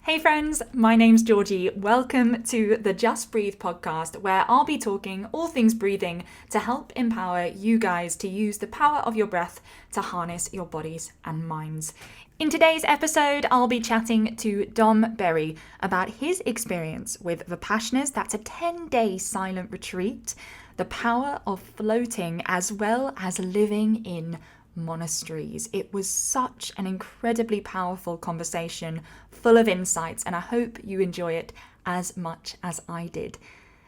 Hey friends, my name's Georgie. Welcome to the Just Breathe podcast, where I'll be talking all things breathing to help empower you guys to use the power of your breath to harness your bodies and minds. In today's episode, I'll be chatting to Dom Berry about his experience with Vipassana. That's a 10-day silent retreat, the power of floating, as well as living in monasteries. It was such an incredibly powerful conversation, full of insights, and I hope you enjoy it as much as I did.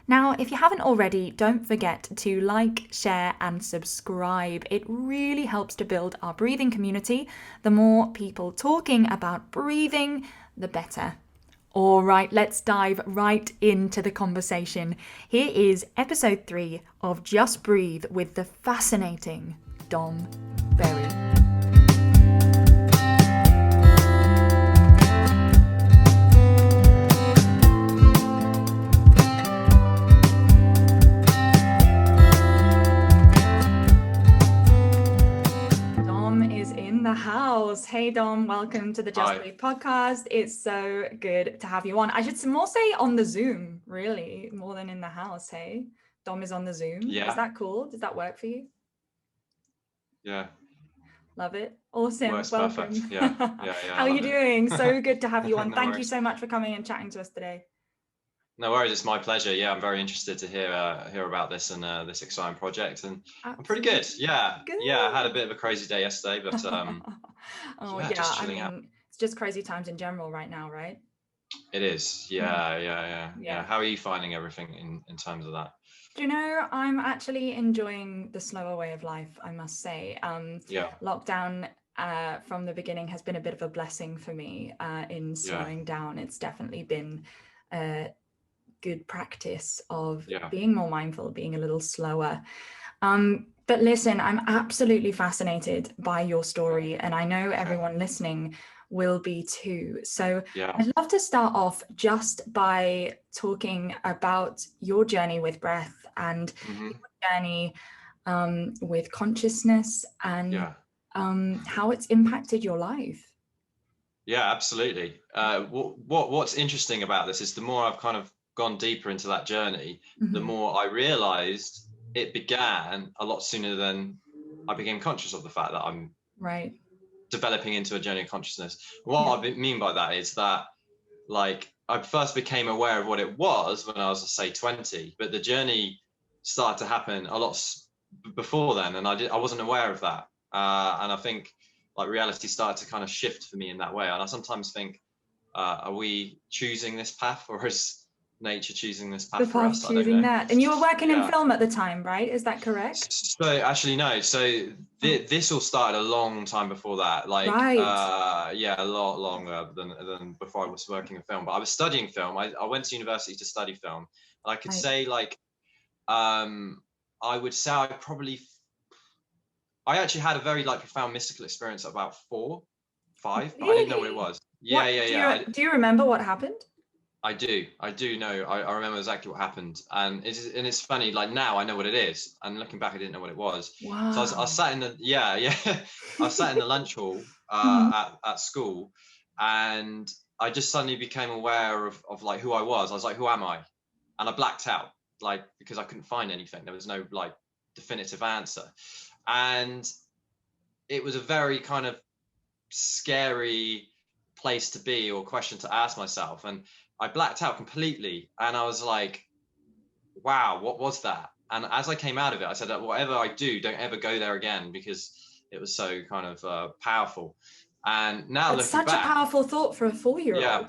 Now, if you haven't already, don't forget to like, share, and subscribe. It really helps to build our breathing community. The more people talking about breathing, the better. All right, let's dive right into the conversation. Here is episode 3 of Just Breathe with the fascinating Dom Berry. Dom is in the house. Hey Dom, welcome to the Just Breathe podcast. It's so good to have you on. I should more say on the Zoom, really, more than in the house. Hey, Dom is on the Zoom. Yeah. Is that cool? Does that work for you? Yeah. Love it. Awesome. Works Welcome. perfect. Yeah. How are you doing? So good to have you on. No Thank you worries. so much for coming and chatting to us today. No worries. It's my pleasure. Yeah, I'm very interested to hear about this and this exciting project. And I'm pretty good. Yeah. Good. Yeah. I had a bit of a crazy day yesterday, but just I chilling out. mean, it's just crazy times in general right now, right? It is. Yeah. How are you finding everything in terms of that? Do you know, I'm actually enjoying the slower way of life, I must say. Lockdown from the beginning has been a bit of a blessing for me in slowing down. It's definitely been a good practice of being more mindful, being a little slower. But listen, I'm absolutely fascinated by your story, and I know everyone listening will be too. So I'd love to start off just by talking about your journey with breath and your journey with consciousness and how it's impacted your life. Yeah, absolutely. What's interesting about this is the more I've kind of gone deeper into that journey, the more I realized it began a lot sooner than I became conscious of the fact that I'm developing into a journey of consciousness. What I mean by that is that, like, I first became aware of what it was when I was, say, 20, but the journey started to happen a lot before then, and I wasn't aware of that. And I think, like, reality started to kind of shift for me in that way. And I sometimes think, are we choosing this path, or is nature choosing this path for us? Choosing that. And you were working in film at the time, right? Is that correct? So actually, no. So this all started a long time before that. Like, a lot longer than before I was working in film. But I was studying film. I went to university to study film. And I could say, like, I would say I actually had a very, like, profound mystical experience at about 4, 5, but I didn't know what it was. Do you remember what happened? I do know. I remember exactly what happened, and it's funny. Like, now I know what it is, and looking back, I didn't know what it was. Wow. So I was sat in the I was sat in the lunch hall at school, and I just suddenly became aware of like who I was. I was like, who am I? And I blacked out, like, because I couldn't find anything. There was no, like, definitive answer, and it was a very kind of scary place to be, or question to ask myself. And I blacked out completely, and I was like, wow, what was that? And as I came out of it, I said that whatever I do, don't ever go there again, because it was so kind of powerful. And now it's such back, a powerful thought for a 4-year-old. Yeah,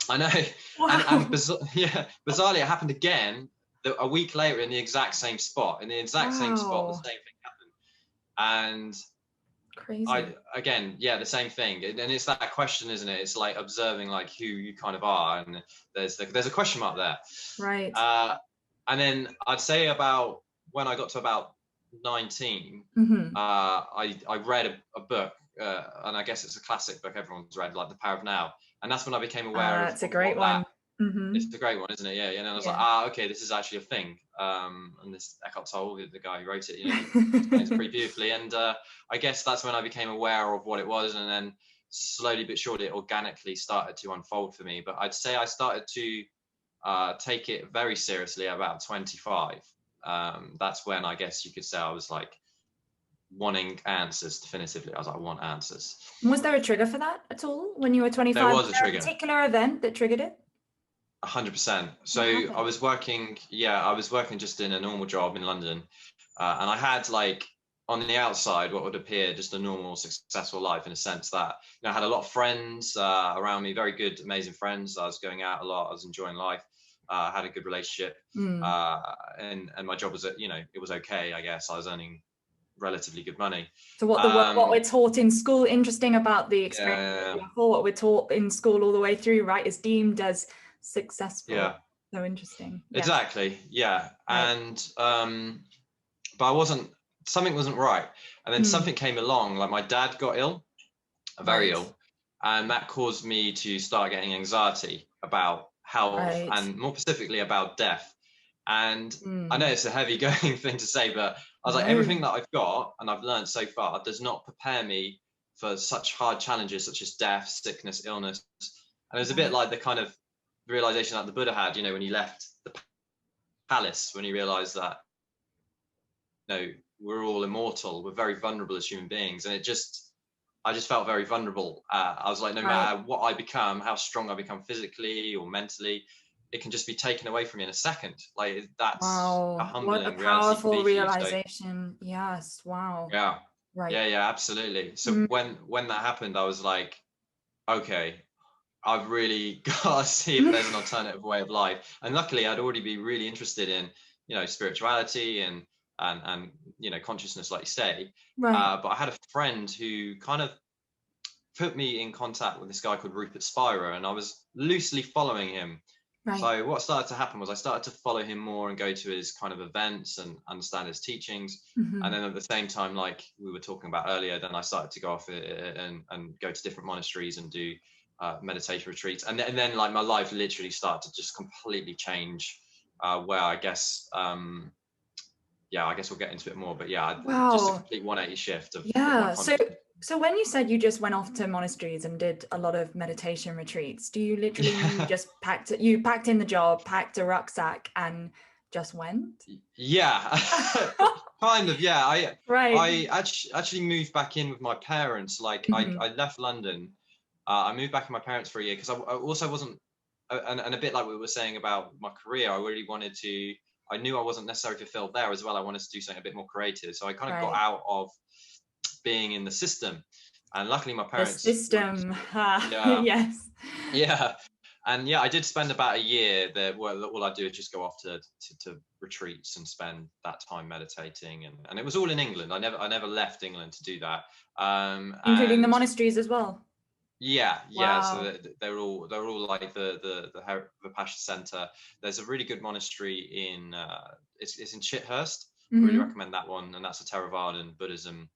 I know. Wow. And bizarrely, it happened again a week later in the exact same spot. In the exact same spot, the same thing happened. And crazy. The same thing. And it's that question, isn't it? It's like observing, like, who you kind of are, and there's a question mark there, right? And then I'd say about when I got to about 19, I read a book, and I guess it's a classic book everyone's read, like The Power of Now, and that's when I became aware of. It's a great one. It's a great one, isn't it? Yeah. And I was like, okay, this is actually a thing. And this Eckhart Tolle, the guy who wrote it, explains it pretty beautifully. And I guess that's when I became aware of what it was. And then slowly but surely it organically started to unfold for me. But I'd say I started to take it very seriously at about 25. That's when I guess you could say I was like wanting answers definitively. I was like, I want answers. Was there a trigger for that at all when you were 25? There was a trigger. Particular event that triggered it? 100%. So I was working just in a normal job in London, and I had like on the outside what would appear just a normal successful life, in a sense that, you know, I had a lot of friends around me, very good, amazing friends. I was going out a lot, I was enjoying life, had a good relationship, and my job was, you know, it was okay, I guess. I was earning relatively good money. So what we're taught in school, interesting about the experience, what we're taught in school all the way through, right, is deemed as successful. So interesting. Exactly. And but something wasn't right, and then something came along, like my dad got ill, very ill, and that caused me to start getting anxiety about health, and more specifically about death. And I know it's a heavy going thing to say, but I was like, everything that I've got and I've learned so far does not prepare me for such hard challenges such as death, sickness, illness. And it was a bit like the kind of realization that the Buddha had, you know, when he left the palace, when he realized that, you know, we're all immortal, we're very vulnerable as human beings. And I just felt very vulnerable. I was like, no matter what I become, how strong I become physically or mentally, it can just be taken away from me in a second. Like, that's a humbling, what a powerful realization. Yes. Wow. Yeah. Yeah, absolutely. So when that happened, I was like, okay, I've really got to see if there's an alternative way of life. And luckily I'd already been really interested in, you know, spirituality and you know, consciousness, like you say. But I had a friend who kind of put me in contact with this guy called Rupert Spira, and I was loosely following him. So what started to happen was I started to follow him more and go to his kind of events and understand his teachings. And then at the same time, like we were talking about earlier, then I started to go off and go to different monasteries and do meditation retreats. And then like my life literally started to just completely change, where I guess, I guess we'll get into it more, but just a complete 180 shift of So when you said you just went off to monasteries and did a lot of meditation retreats, do you literally mean you just packed in the job, packed a rucksack and just went? Kind of, I actually moved back in with my parents. Like I left London, I moved back with my parents for a year because I also wasn't, and a bit like we were saying about my career, I really wanted to, I knew I wasn't necessarily fulfilled there as well. I wanted to do something a bit more creative. So I kind of got out of being in the system, and luckily my parents yes, and I did spend about a year there where all I do is just go off to retreats and spend that time meditating, and it was all in England. I never left England to do that, including the monasteries as well. So they're all like the Vipassana Center. There's a really good monastery in it's in Chithurst. I really recommend that one, and that's a Theravadan Buddhism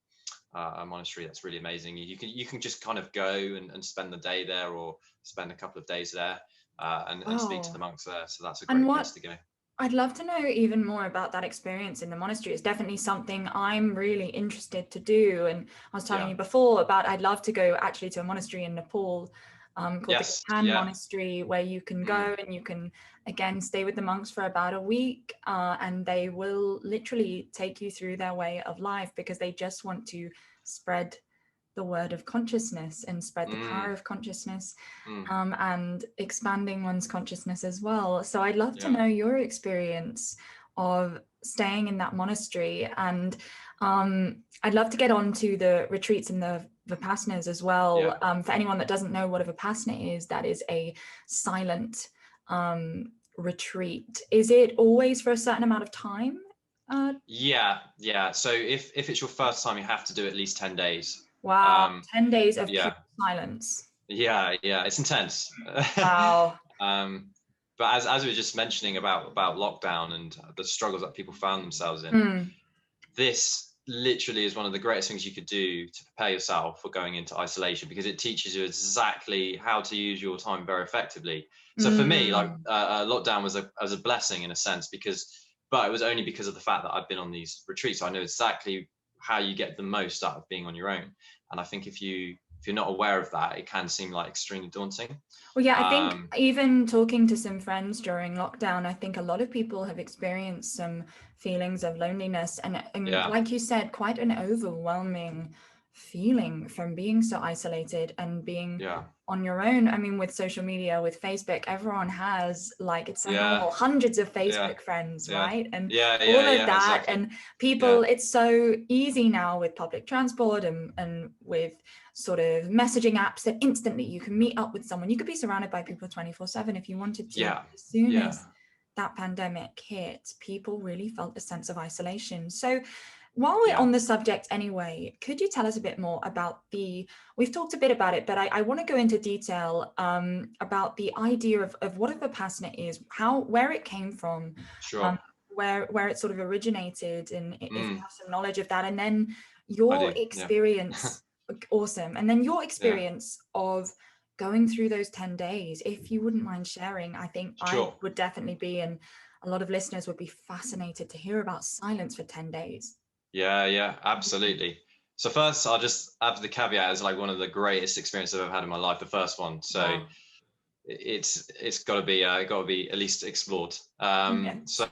a monastery that's really amazing. You can just kind of go and spend the day there, or spend a couple of days there, and speak to the monks there. So that's a great place to go. I'd love to know even more about that experience in the monastery. It's definitely something I'm really interested to do. And I was telling you before about, I'd love to go actually to a monastery in Nepal called the Khan Monastery, where you can go and you can again stay with the monks for about a week, and they will literally take you through their way of life, because they just want to spread the word of consciousness and spread the power of consciousness, and expanding one's consciousness as well. So I'd love to know your experience of staying in that monastery, and I'd love to get on to the retreats and the Vipassanas as well. For anyone that doesn't know what a Vipassana is, that is a silent retreat. Is it always for a certain amount of time? So if it's your first time, you have to do at least 10 days. 10 days of pure silence. It's intense. Wow. But as we were just mentioning about lockdown and the struggles that people found themselves in, this literally is one of the greatest things you could do to prepare yourself for going into isolation, because it teaches you exactly how to use your time very effectively. So for me, like lockdown was a blessing in a sense, but it was only because of the fact that I've been on these retreats. So I know exactly how you get the most out of being on your own. And I think if you if you're not aware of that, it can seem like extremely daunting. Well, yeah, I think even talking to some friends during lockdown, I think a lot of people have experienced some feelings of loneliness and like you said, quite an overwhelming feeling from being so isolated and being on your own. I mean, with social media, with Facebook, everyone has, like, it's so normal, hundreds of Facebook friends, right? And all of that. Exactly. And people, it's so easy now with public transport and with sort of messaging apps that instantly you can meet up with someone. You could be surrounded by people 24/7 if you wanted to. As soon as that pandemic hit, people really felt a sense of isolation. So while we're on the subject anyway, could you tell us a bit more about we've talked a bit about it, but I want to go into detail about the idea of what a Vipassana is, where it came from, where it sort of originated, and if you have some knowledge of that, and then your experience. Awesome. And then your experience of going through those 10 days, if you wouldn't mind sharing. I think I would definitely be, and a lot of listeners would be fascinated to hear about silence for 10 days. Yeah, absolutely. So first, I'll just add the caveat as like one of the greatest experiences I've ever had in my life, the first one. So it's got to be at least explored. So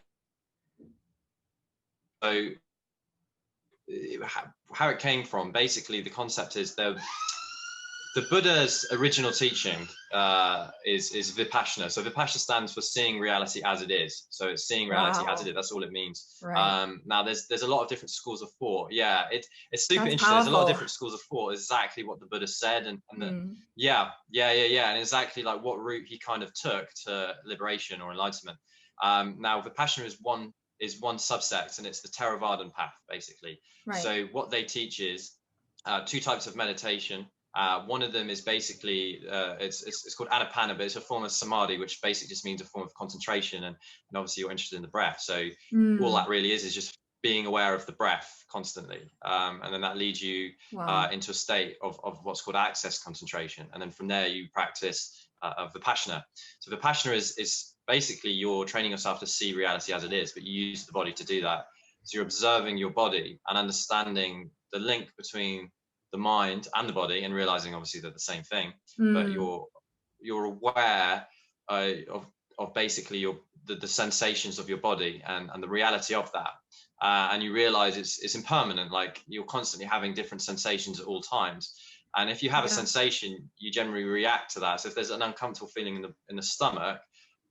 how it came from, basically the concept is the Buddha's original teaching is Vipassana. So Vipassana stands for seeing reality as it is. So it's seeing reality as it is. That's all it means. Now there's a lot of different schools of thought. It's super interesting. Powerful. There's a lot of different schools of thought. Exactly what the Buddha said, and and exactly like what route he kind of took to liberation or enlightenment. Now Vipassana is one subsect, and it's the Theravadan path, basically. So what they teach is two types of meditation. One of them is basically it's called Anapana, but it's a form of samadhi, which basically just means a form of concentration, and obviously you're interested in the breath, so all that really is just being aware of the breath constantly, and then that leads you into a state of what's called access concentration, and then from there you practice Vipassana. So Vipassana is basically you're training yourself to see reality as it is, but you use the body to do that. So you're observing your body and understanding the link between the mind and the body, and realizing obviously they're the same thing, but you're aware of basically the sensations of your body and the reality of that, and you realize it's impermanent. Like, you're constantly having different sensations at all times, and if you have a sensation, you generally react to that. So if there's an uncomfortable feeling in the stomach,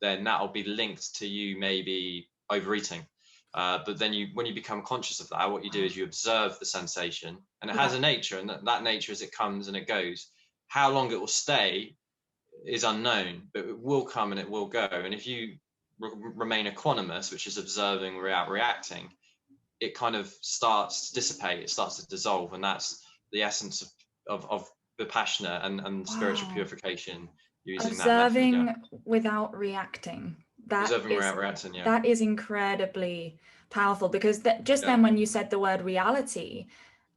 then that'll be linked to you maybe overeating. But then when you become conscious of that, what you do is you observe the sensation, and it has a nature, and that nature, as it comes and it goes, how long it will stay is unknown, but it will come and it will go. And if you remain equanimous, which is observing without reacting, it kind of starts to dissipate, it starts to dissolve, and that's the essence of Vipassana and spiritual purification, using observing that method, without reacting. That is incredibly powerful, because then when you said the word reality,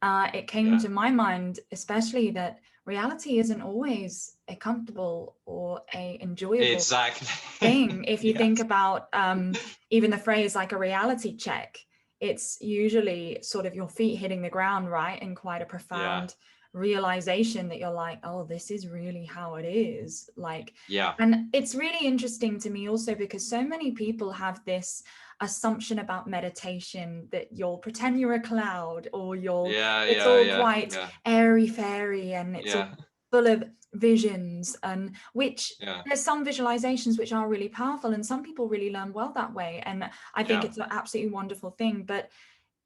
it came to my mind, especially that reality isn't always a comfortable or a enjoyable thing. If you think about even the phrase like a reality check, it's usually sort of your feet hitting the ground, right? And quite a profound realization that you're like, oh, this is really how it is. Like, and it's really interesting to me also because so many people have this assumption about meditation that you'll pretend you're a cloud, or it's all quite airy fairy, and it's all full of visions, and which there's some visualizations which are really powerful, and some people really learn well that way, and I think it's an absolutely wonderful thing. But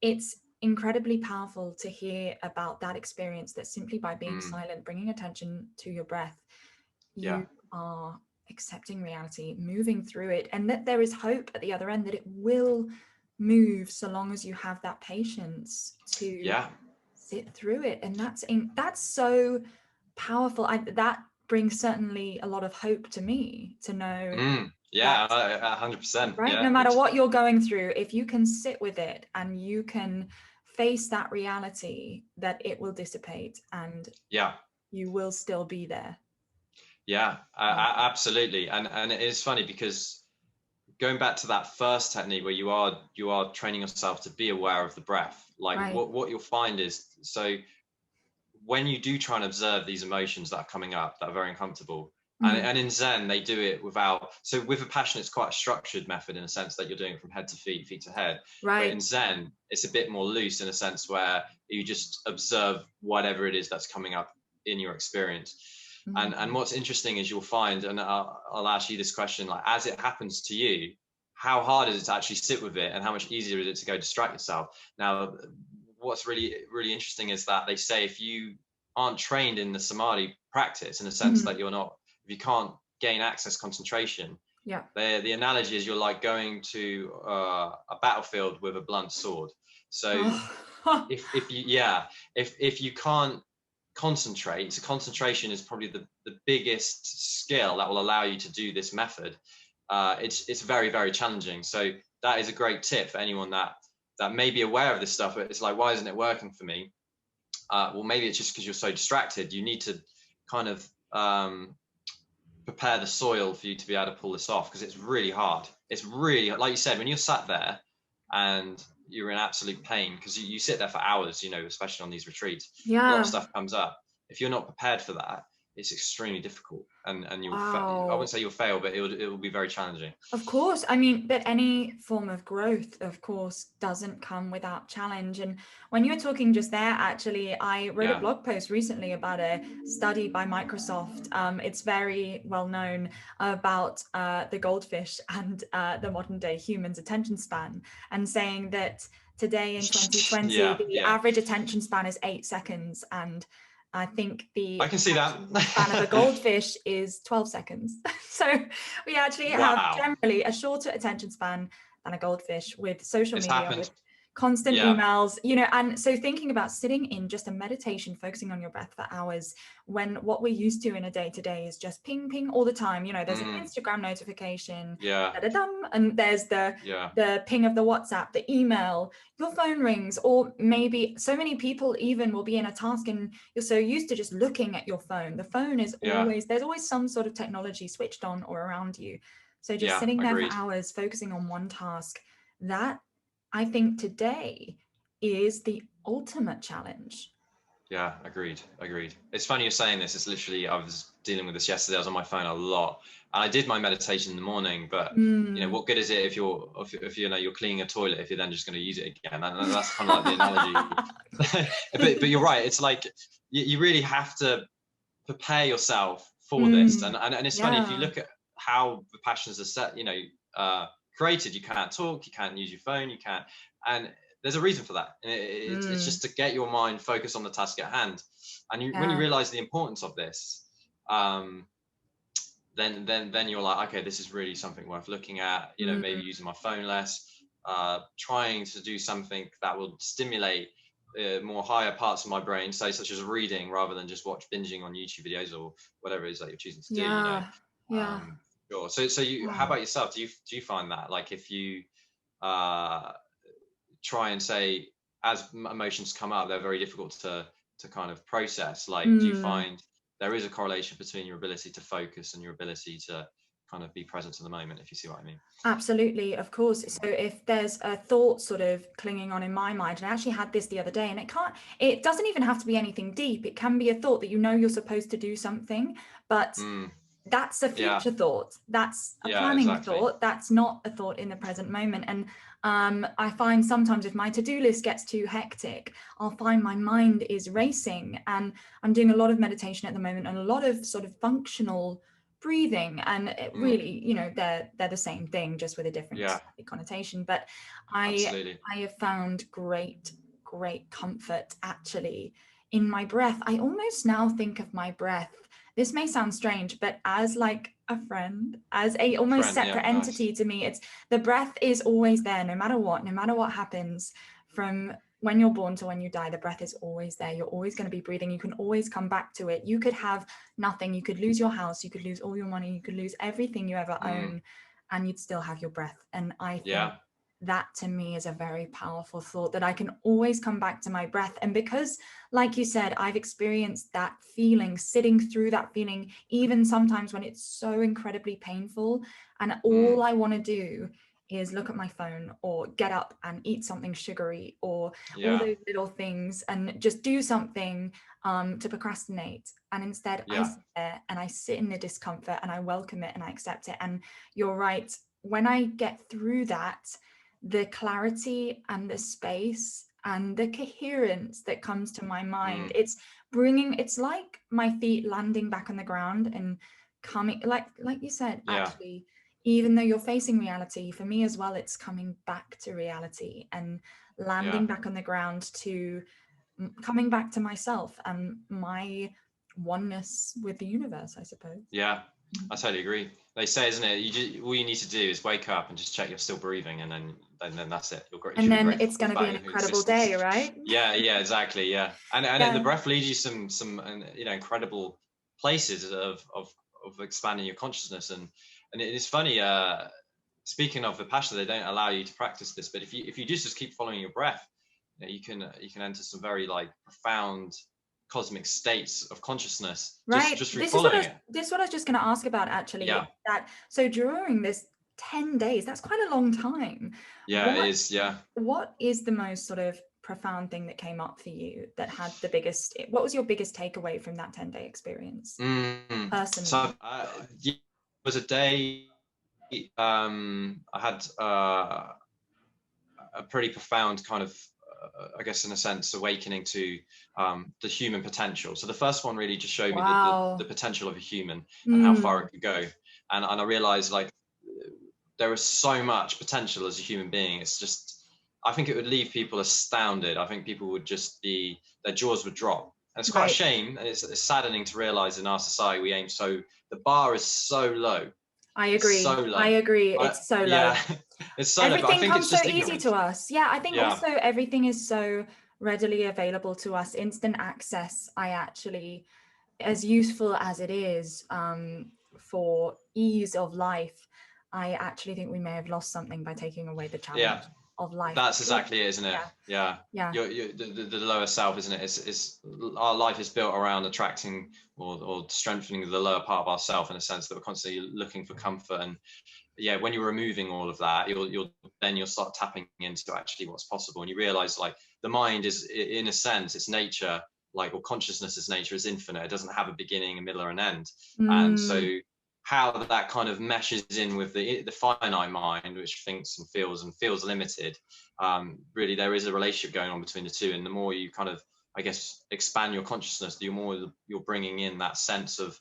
it's incredibly powerful to hear about that experience, that simply by being silent, bringing attention to your breath, you are accepting reality, moving through it, and that there is hope at the other end, that it will move so long as you have that patience to sit through it. And that's so powerful. That brings certainly a lot of hope to me, to know 100%, right? No matter what you're going through, if you can sit with it and you can face that reality, that it will dissipate and you will still be there. Absolutely. And it is funny because going back to that first technique where you are training yourself to be aware of the breath, like what you'll find is, so when you do try and observe these emotions that are coming up that are very uncomfortable, and in Zen they do it without, so with Vipassana it's quite a structured method in a sense that you're doing it from head to feet, feet to head. But in Zen it's a bit more loose in a sense where you just observe whatever it is that's coming up in your experience. And what's interesting is you'll find, and I'll ask you this question, like as it happens to you, how hard is it to actually sit with it, and how much easier is it to go distract yourself? Now, what's really, really interesting is that they say if you aren't trained in the samadhi practice, in a sense that you're not, if you can't gain access concentration, the analogy is you're like going to a battlefield with a blunt sword. So if you can't concentrate, so concentration is probably the biggest skill that will allow you to do this method. It's very, very challenging. So that is a great tip for anyone that may be aware of this stuff, but it's like, why isn't it working for me? Well, maybe it's just because you're so distracted. You need to kind of prepare the soil for you to be able to pull this off, because it's really hard. It's really, like you said, when you're sat there and you're in absolute pain, because you sit there for hours, you know, especially on these retreats, a lot of stuff comes up. If you're not prepared for that, it's extremely difficult, and you'll I wouldn't say you'll fail, but it will be very challenging. Of course. I mean, but any form of growth, of course, doesn't come without challenge. And when you were talking just there, actually, I wrote a blog post recently about a study by Microsoft. It's very well known about the goldfish and the modern day human's attention span, and saying that today in 2020, the average attention span is 8 seconds. And I think I can see that span of a goldfish is 12 seconds. So we actually have generally a shorter attention span than a goldfish, with social media, with constant emails, you know. And so thinking about sitting in just a meditation, focusing on your breath for hours, when what we're used to in a day to day is just ping, ping all the time. You know, there's an Instagram notification, and there's the ping of the WhatsApp, the email, your phone rings, or maybe so many people even will be in a task and you're so used to just looking at your phone. The phone is always, there's always some sort of technology switched on or around you. So just sitting there for hours, focusing on one task, that I think today is the ultimate challenge. Yeah, agreed. It's funny you're saying this. It's literally, I was dealing with this yesterday. I was on my phone a lot, and I did my meditation in the morning. But you know, what good is it if you're cleaning a toilet if you're then just going to use it again? And that's kind of like the analogy. but you're right. It's like you really have to prepare yourself for this. And it's funny, if you look at how the passions are set, you know, created. You can't talk, you can't use your phone, you can't, and there's a reason for that. It's just to get your mind focused on the task at hand. And when you realize the importance of this, then you're like, okay, this is really something worth looking at. You know, maybe using my phone less, trying to do something that will stimulate more higher parts of my brain, say such as reading, rather than just binging on YouTube videos or whatever it is that you're choosing to do. You know? Sure. So you, how about yourself? Do you find that, like, if you try and say, as emotions come up, they're very difficult to kind of process, like, do you find there is a correlation between your ability to focus and your ability to kind of be present in the moment, if you see what I mean? Absolutely, of course. So if there's a thought sort of clinging on in my mind, and I actually had this the other day, and it doesn't even have to be anything deep. It can be a thought that you know you're supposed to do something, but that's a future thought. That's a planning thought. That's not a thought in the present moment. And I find sometimes if my to-do list gets too hectic, I'll find my mind is racing. And I'm doing a lot of meditation at the moment, and a lot of sort of functional breathing, and it really, you know, they're the same thing, just with a different connotation. But I have found great comfort actually in my breath. I almost now think of my breath, this may sound strange, but as like a friend, as a almost separate entity to me. It's the breath is always there, no matter what happens, from when you're born to when you die. The breath is always there. You're always going to be breathing. You can always come back to it. You could have nothing. You could lose your house. You could lose all your money. You could lose everything you ever own, and you'd still have your breath. And I think that to me is a very powerful thought, that I can always come back to my breath. And because, like you said, I've experienced that feeling, sitting through that feeling, even sometimes when it's so incredibly painful, and all I want to do is look at my phone or get up and eat something sugary or all Yeah. those little things and just do something to procrastinate. And instead I Yeah. sit there and I sit in the discomfort and I welcome it and I accept it. And you're right, when I get through that, the clarity and the space and the coherence that comes to my mind, it's like my feet landing back on the ground and coming, like you said, Yeah. actually, even though you're facing reality, for me as well, it's coming back to reality and Yeah. landing back on the ground to coming back to myself and my oneness with the universe, I suppose. Yeah, I totally agree. They say, isn't it? All you need to do is wake up and just check you're still breathing, and then that's it. You And should be then grateful it's going to be about an your incredible day, existence. right? Yeah, yeah, exactly. Yeah, and the Yeah. breath leads you some incredible places of expanding your consciousness, and it's funny. Speaking of Vipassana, they don't allow you to practice this, but if you just keep following your breath, you can enter some very like profound cosmic states of consciousness Right. just through This is what following it. I was just going to ask about actually. Yeah. That so during this 10 days, that's quite a long time. Yeah, it is. Yeah. What is the most sort of profound thing that came up for you that had the biggest, what was your biggest takeaway from that 10-day experience So personally? yeah, it was a day. I had a pretty profound kind of, I guess, in a sense, awakening to the human potential. So the first one really just showed me the Wow. potential of a human and how far it could go. And I realized like there is so much potential as a human being. It's just, I think it would leave people astounded. I think people would just be, their jaws would drop. And it's quite a Right. shame, and it's saddening to realize in our society we aim so, the bar is so low. I It's agree. so low. I agree. It's so low. Yeah, it's so low, but I Everything think comes it's so just easy to ignorance. us. Yeah, I think Yeah, also everything is so readily available to us. Instant access, I actually, as useful as it is for ease of life, I actually think we may have lost something by taking away the yeah. challenge of life. That's exactly it, isn't it? Yeah, Yeah. yeah. The lower self, isn't it? It's our life is built around attracting or strengthening the lower part of ourself, in a sense that we're constantly looking for comfort. And yeah, when you're removing all of that, you'll start tapping into actually what's possible, and you realize like the mind is, in a sense, its nature, like, or consciousness, its nature is infinite. It doesn't have a beginning, a middle, or an end. And so Mm, how that kind of meshes in with the finite mind, which thinks and feels limited, really there is a relationship going on between the two. And the more you kind of, I guess, expand your consciousness, the more you're bringing in that sense of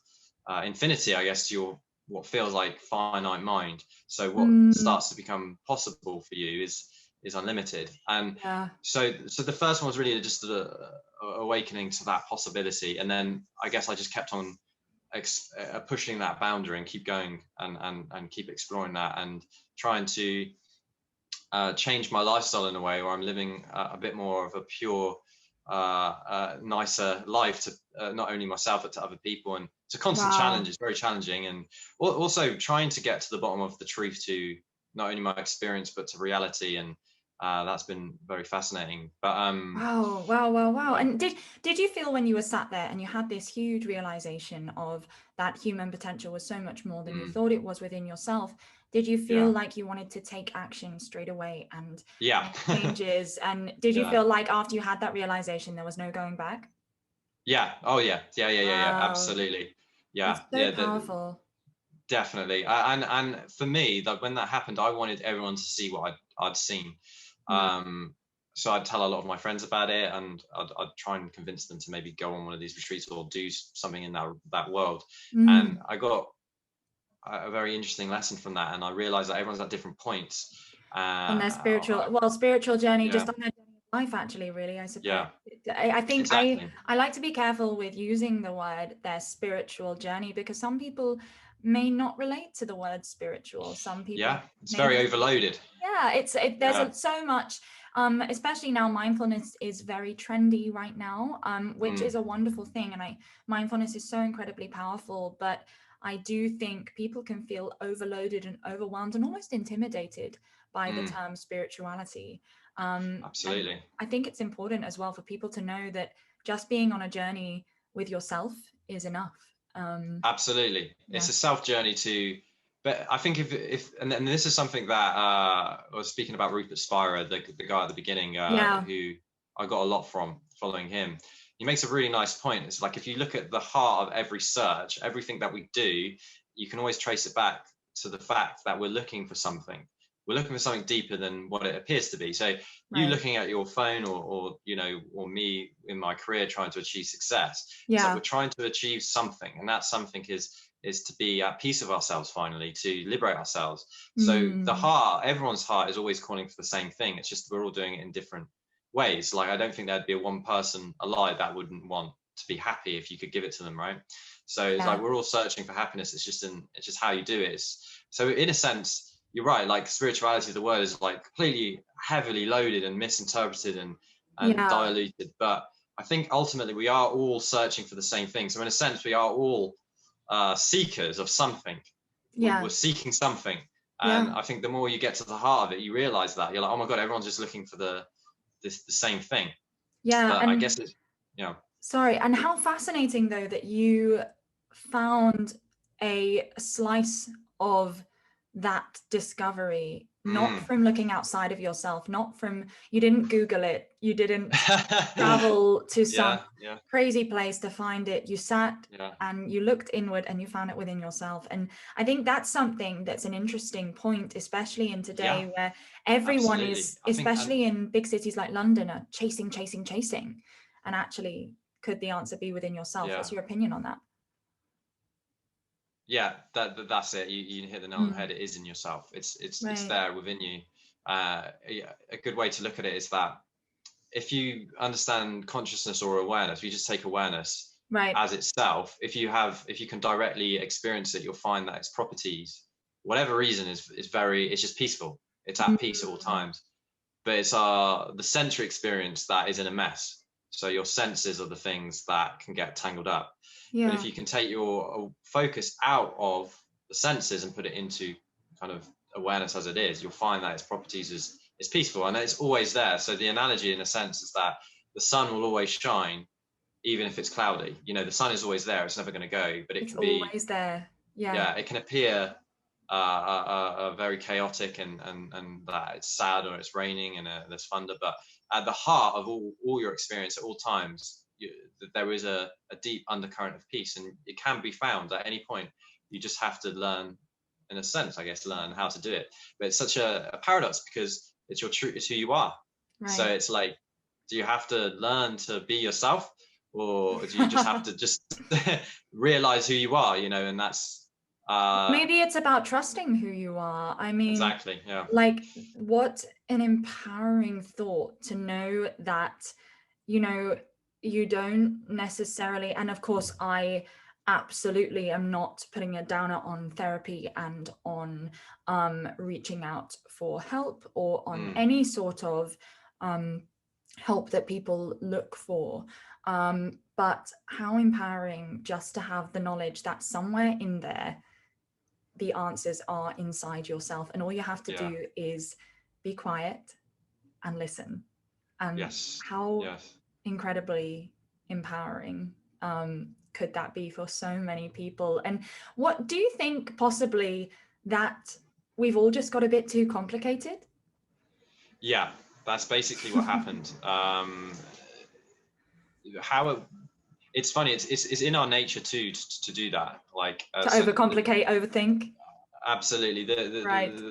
infinity, I guess, to your what feels like finite mind. So what mm, starts to become possible for you is unlimited. And yeah. so the first one was really just the awakening to that possibility, and then I guess I just kept on pushing that boundary and keep going and keep exploring that, and trying to change my lifestyle in a way where I'm living a bit more of a pure, nicer life to not only myself but to other people. And it's a constant challenge. Wow. It's very challenging, and also trying to get to the bottom of the truth to not only my experience but to reality. And that's been very fascinating. But Wow, wow, wow, wow. yeah. And did you feel when you were sat there and you had this huge realization of that human potential was so much more than you Mm, thought it was within yourself? Did you feel yeah. like you wanted to take action straight away and Yeah. make changes? And did you Yeah. feel like after you had that realization, there was no going back? Yeah. Oh yeah. Yeah. Wow, Absolutely. that's Yeah. so Yeah. powerful. Definitely. And for me, that when that happened, I wanted everyone to see what I'd seen. Mm, So I'd tell a lot of my friends about it, and I'd try and convince them to maybe go on one of these retreats or do something in that world. And mm. I got a very interesting lesson from that, and I realized that everyone's at different points. On their spiritual journey, Yeah. just on their journey of life, actually, really, I suppose. Yeah. I think Exactly. I like to be careful with using the word their spiritual journey, because some people may not relate to the word spiritual. Some people Yeah. It's may very just, overloaded. yeah, there's Yeah. so much, especially now mindfulness is very trendy right now, which Mm, is a wonderful thing. And mindfulness is so incredibly powerful, but I do think people can feel overloaded and overwhelmed and almost intimidated by the mm, term spirituality. And absolutely. I think it's important as well for people to know that just being on a journey with yourself is enough. Absolutely. Yeah. It's a self journey to but I think if and this is something that I was speaking about Rupert Spira, the guy at the beginning, who I got a lot from following him. He makes a really nice point. It's like, if you look at the heart of every search, everything that we do, you can always trace it back to the fact that we're looking for something. We're looking for something deeper than what it appears to be. So you looking at your phone, or you know, or me in my career trying to achieve success. It's like we're trying to achieve something, and that something is to be at peace with ourselves, finally, to liberate ourselves. So the heart, everyone's heart is always calling for the same thing. It's just we're all doing it in different ways. Like, I don't think there'd be a one person alive that wouldn't want to be happy if you could give it to them, right? So it's like we're all searching for happiness. It's just how you do it. So in a sense, you're right. Like, spirituality, the word is like completely heavily loaded and misinterpreted and diluted. But I think ultimately we are all searching for the same thing. So in a sense, we are all seekers of something. We're seeking something. And I think the more you get to the heart of it, you realize that you're like, oh my God, everyone's just looking for the same thing. But and I guess it's sorry, and how fascinating though that you found a slice of that discovery not from looking outside of yourself, not from, you didn't Google it, you didn't travel to some crazy place to find it. You sat and you looked inward and you found it within yourself. And I think that's something that's an interesting point, especially in today where everyone is, especially in big cities like London, are chasing. And actually, could the answer be within yourself? What's your opinion on that? That's it. You hit the nail on the head. It is in yourself. It's there within you. A good way to look at it is that if you understand consciousness or awareness, you just take awareness as itself. If you can directly experience it, you'll find that its properties, whatever reason, it's just peaceful. It's at peace at all times. But it's the sensory experience that is in a mess. So your senses are the things that can get tangled up. But if you can take your focus out of the senses and put it into kind of awareness as it is, you'll find that its properties is peaceful, and it's always there. So the analogy, in a sense, is that the sun will always shine, even if it's cloudy. You know, the sun is always there. It's never going to go, but it can be always there. It can appear very chaotic and that it's sad, or it's raining and there's thunder, but at the heart of all your experience at all times, there is a deep undercurrent of peace, and it can be found at any point. You just have to learn, in a sense, I guess, learn how to do it. But it's such a paradox, because it's it's who you are. So it's like, do you have to learn to be yourself, or do you just have to just realize who you are, you know? And that's maybe it's about trusting who you are. I mean, exactly, like, what an empowering thought to know that, you know, you don't necessarily, and of course I absolutely am not putting a downer on therapy and on reaching out for help, or on any sort of help that people look for, but how empowering just to have the knowledge that somewhere in there the answers are inside yourself, and all you have to do is be quiet and listen. And how incredibly empowering could that be for so many people? And what do you think, possibly, that we've all just got a bit too complicated? That's basically what happened. It's funny, it's in our nature too to do that, like to overcomplicate, overthink. Absolutely.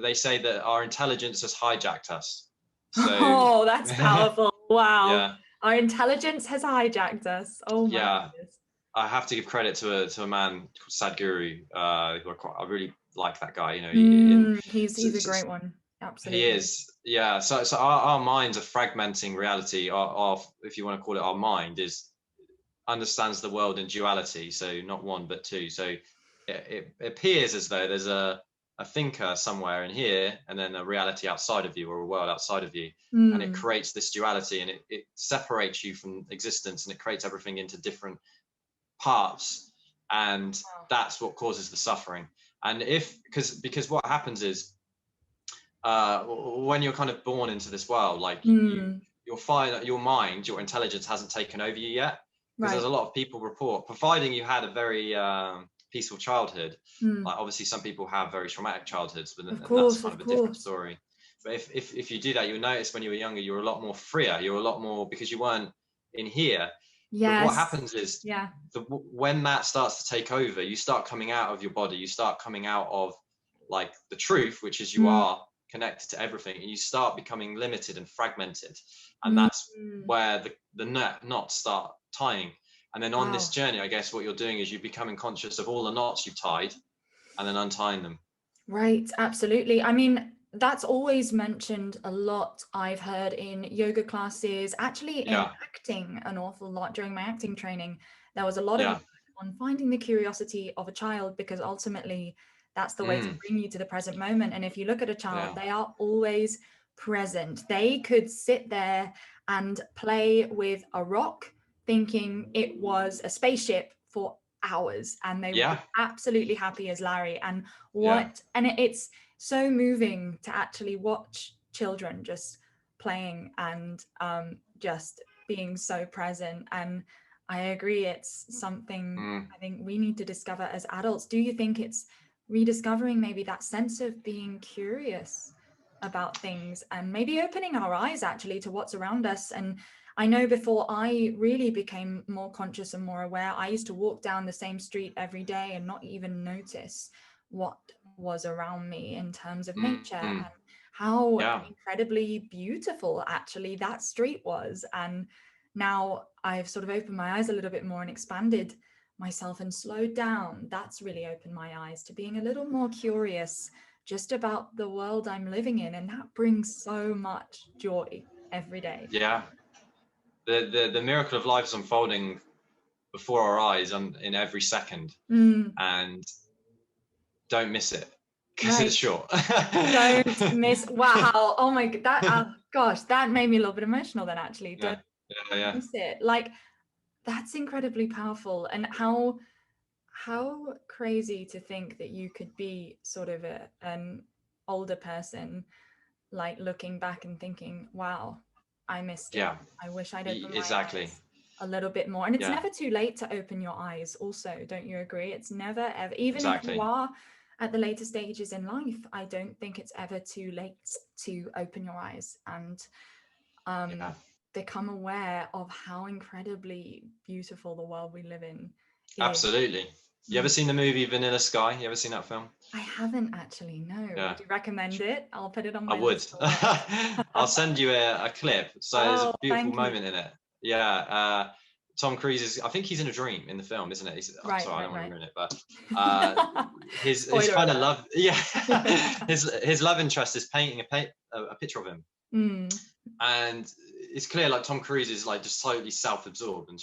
They say that our intelligence has hijacked us. So that's powerful. Wow. Our intelligence has hijacked us. Oh my goodness. I have to give credit to a man called Sadhguru, who I really like that guy. You know, he's a great one. Absolutely. He is. Yeah. So our minds are fragmenting reality. Our, if you want to call it, our mind understands the world in duality. So not one but two. So it appears as though there's a thinker somewhere in here, and then a reality outside of you, or a world outside of you, and it creates this duality, and it separates you from existence, and it creates everything into different parts, and that's what causes the suffering. And because what happens is, when you're kind of born into this world, like you'll find that your mind, your intelligence hasn't taken over you yet, because there's a lot of people report, providing you had a very peaceful childhood. Mm. Like obviously some people have very traumatic childhoods, but Of and that's course, kind of of a different course. story. But if you do that, you'll notice when you were younger, you're a lot more freer. You're a lot more, because you weren't in here. But what Yes. happens is Yeah. when that starts to take over, you start coming out of your body. You start coming out of like the truth, which is you are connected to everything, and you start becoming limited and fragmented. And that's where the knots start tying. And then on this journey, I guess what you're doing is you're becoming conscious of all the knots you've tied and then untying them. Right, absolutely. I mean, that's always mentioned a lot. I've heard in yoga classes, actually in acting an awful lot during my acting training. There was a lot of on finding the curiosity of a child, because ultimately that's the way to bring you to the present moment. And if you look at a child, they are always present. They could sit there and play with a rock thinking it was a spaceship for hours, and they would be absolutely happy as Larry. And it's so moving to actually watch children just playing and just being so present. And I agree, it's something I think we need to discover as adults. Do you think it's rediscovering maybe that sense of being curious about things and maybe opening our eyes actually to what's around us? And I know before I really became more conscious and more aware, I used to walk down the same street every day and not even notice what was around me in terms of nature and how incredibly beautiful actually that street was. And now I've sort of opened my eyes a little bit more and expanded myself and slowed down. That's really opened my eyes to being a little more curious just about the world I'm living in. And that brings so much joy every day. Yeah. The miracle of life is unfolding before our eyes in every second. And don't miss it, because it's short. Don't miss. Wow. Oh my god. That gosh, that made me a little bit emotional then actually. Don't miss it. Like, that's incredibly powerful. And how crazy to think that you could be sort of an older person, like looking back and thinking, wow, I missed it. I wish I'd opened my eyes a little bit more. And it's never too late to open your eyes also, don't you agree? It's never ever, even if you are at the later stages in life, I don't think it's ever too late to open your eyes and become aware of how incredibly beautiful the world we live in is. Absolutely. You ever seen the movie Vanilla Sky? You ever seen that film? I haven't actually, no. Would you recommend it? I'll put it on my list. I would. I'll send you a clip. So there's a beautiful moment in it. Yeah. Tom Cruise is, I think he's in a dream in the film, isn't it? Sorry, I don't want to ruin it, but his kind of love, his love interest is painting a picture of him. And it's clear like Tom Cruise is like just totally self-absorbed, and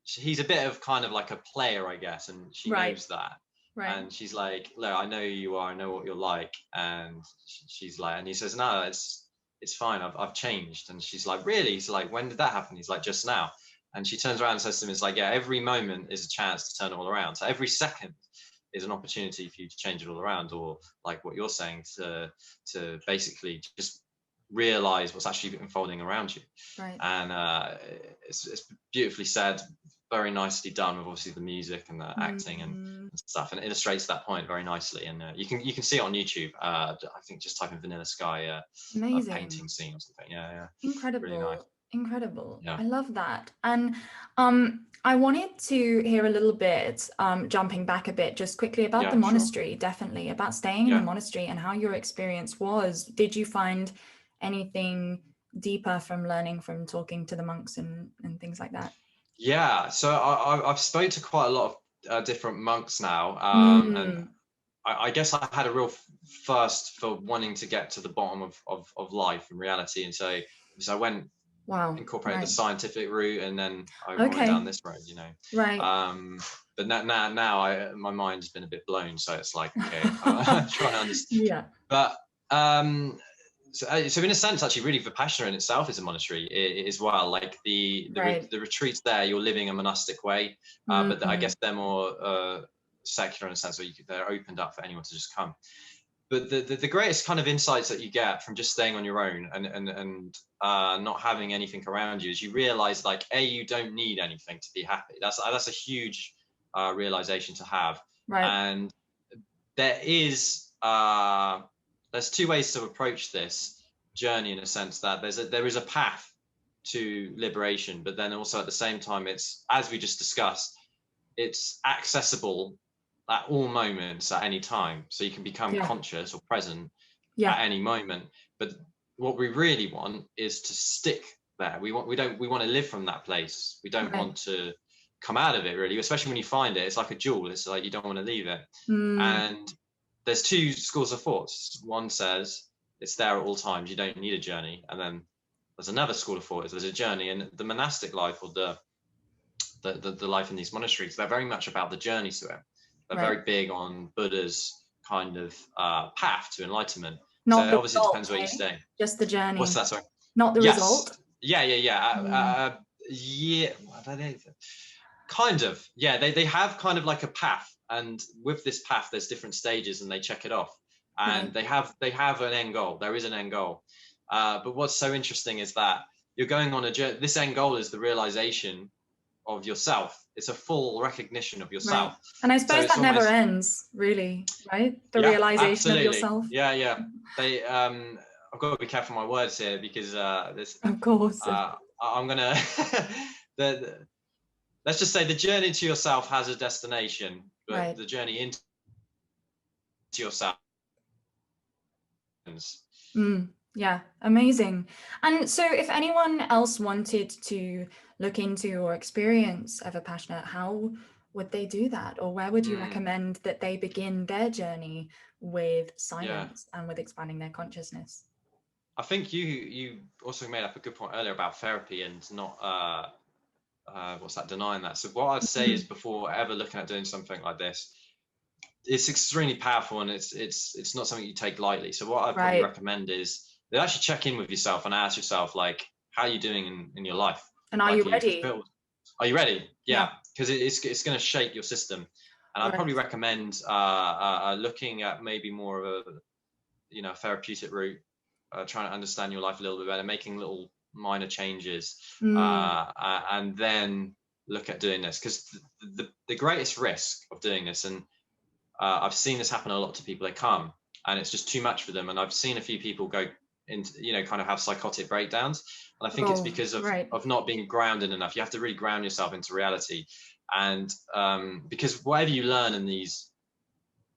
he's a bit of kind of like a player, I guess, and she knows that. And she's like, look, I know who you are, I know what you're like. And she's like, and he says, no, it's fine, I've changed. And she's like, really? He's like, when did that happen? He's like, just now. And she turns around and says to him, it's like, yeah, every moment is a chance to turn it all around. So every second is an opportunity for you to change it all around, or like what you're saying, to basically just realize what's actually unfolding around you. And it's beautifully said, very nicely done, with obviously the music and the acting and stuff, and it illustrates that point very nicely. And you can see it on YouTube. I think just type in Vanilla Sky painting scene or something. Incredible. Really nice. Incredible. I love that. And I wanted to hear a little bit, jumping back a bit, just quickly about the monastery. Definitely about staying in the monastery and how your experience was. Did you find anything deeper from learning from talking to the monks and things like that? Yeah, so I've spoken to quite a lot of different monks now, and I guess I had a real thirst for wanting to get to the bottom of life and reality, and so I went, incorporated the scientific route, and then I went down this road, but now my mind's been a bit blown, so it's like, okay, I'm trying to understand. But so in a sense, actually, really, Vipassana in itself is a monastery as well. Like the retreats there, you're living a monastic way, but I guess they're more secular in a sense, where they're opened up for anyone to just come. But the greatest kind of insights that you get from just staying on your own and not having anything around you is you realize, like, you don't need anything to be happy. That's a huge realization to have. Right. And there's two ways to approach this journey, in a sense that there is a path to liberation, but then also at the same time, it's, as we just discussed, it's accessible at all moments, at any time. So you can become conscious or present at any moment. But what we really want is to stick there. We want to live from that place. We don't want to come out of it, really, especially when you find it. It's like a jewel. It's like you don't want to leave it. And there's two schools of thoughts. One says it's there at all times, you don't need a journey. And then there's another school of thought, there's a journey. And the monastic life, or the life in these monasteries, they're very much about the journey to it. They're very big on Buddha's kind of path to enlightenment. Not so the obviously result, it depends where you stay. Just the journey. What's that, sorry? Not the result. Yeah. Kind of. Yeah, they have kind of like a path, and with this path there's different stages, and they check it off, and they have an end goal. There is an end goal, but what's so interesting is that you're going on a journey. This end goal is the realization of yourself. It's a full recognition of yourself. And I suppose that never ends, really, right? The realization of yourself. Yeah. They I've got to be careful my words here, because this, of course, I'm gonna let's just say the journey to yourself has a destination, but the journey into yourself. Yeah, amazing. And so if anyone else wanted to look into or experience Vipassana, how would they do that? Or where would you recommend that they begin their journey with silence and with expanding their consciousness? I think you also made up a good point earlier about therapy and not denying that. So what I'd say is, before ever looking at doing something like this, it's extremely powerful, and it's not something you take lightly. So what I'd probably recommend is they actually check in with yourself and ask yourself, like, how are you doing in your life? And are you ready? Are you ready? Yeah, because it's going to shape your system. And I'd probably recommend looking at maybe more of a therapeutic route, trying to understand your life a little bit better, making little minor changes, and then look at doing this. Because the greatest risk of doing this, and I've seen this happen a lot to people, they come and it's just too much for them. And I've seen a few people go into, kind of have psychotic breakdowns. And I think it's because of not being grounded enough. You have to really ground yourself into reality. And because whatever you learn in these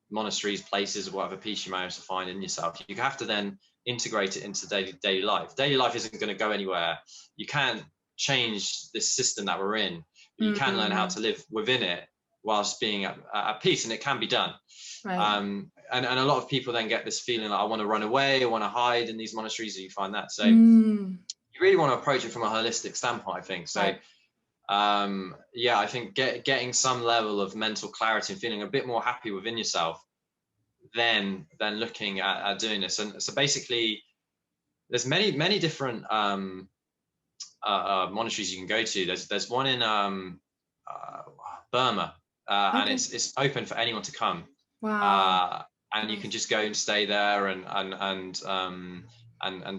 monasteries, places, or whatever peace you manage to find in yourself, you have to then integrate it into daily life. Daily life isn't going to go anywhere. You can't change this system that we're in, but you can learn how to live within it whilst being at peace, and it can be done. And a lot of people then get this feeling like, I want to run away, I want to hide in these monasteries. And you find that, so you really want to approach it from a holistic standpoint, I think. So I think getting some level of mental clarity and feeling a bit more happy within yourself, then looking at doing this. And so basically there's many different monasteries you can go to. There's one in Burma, and it's open for anyone to come. And you can just go and stay there and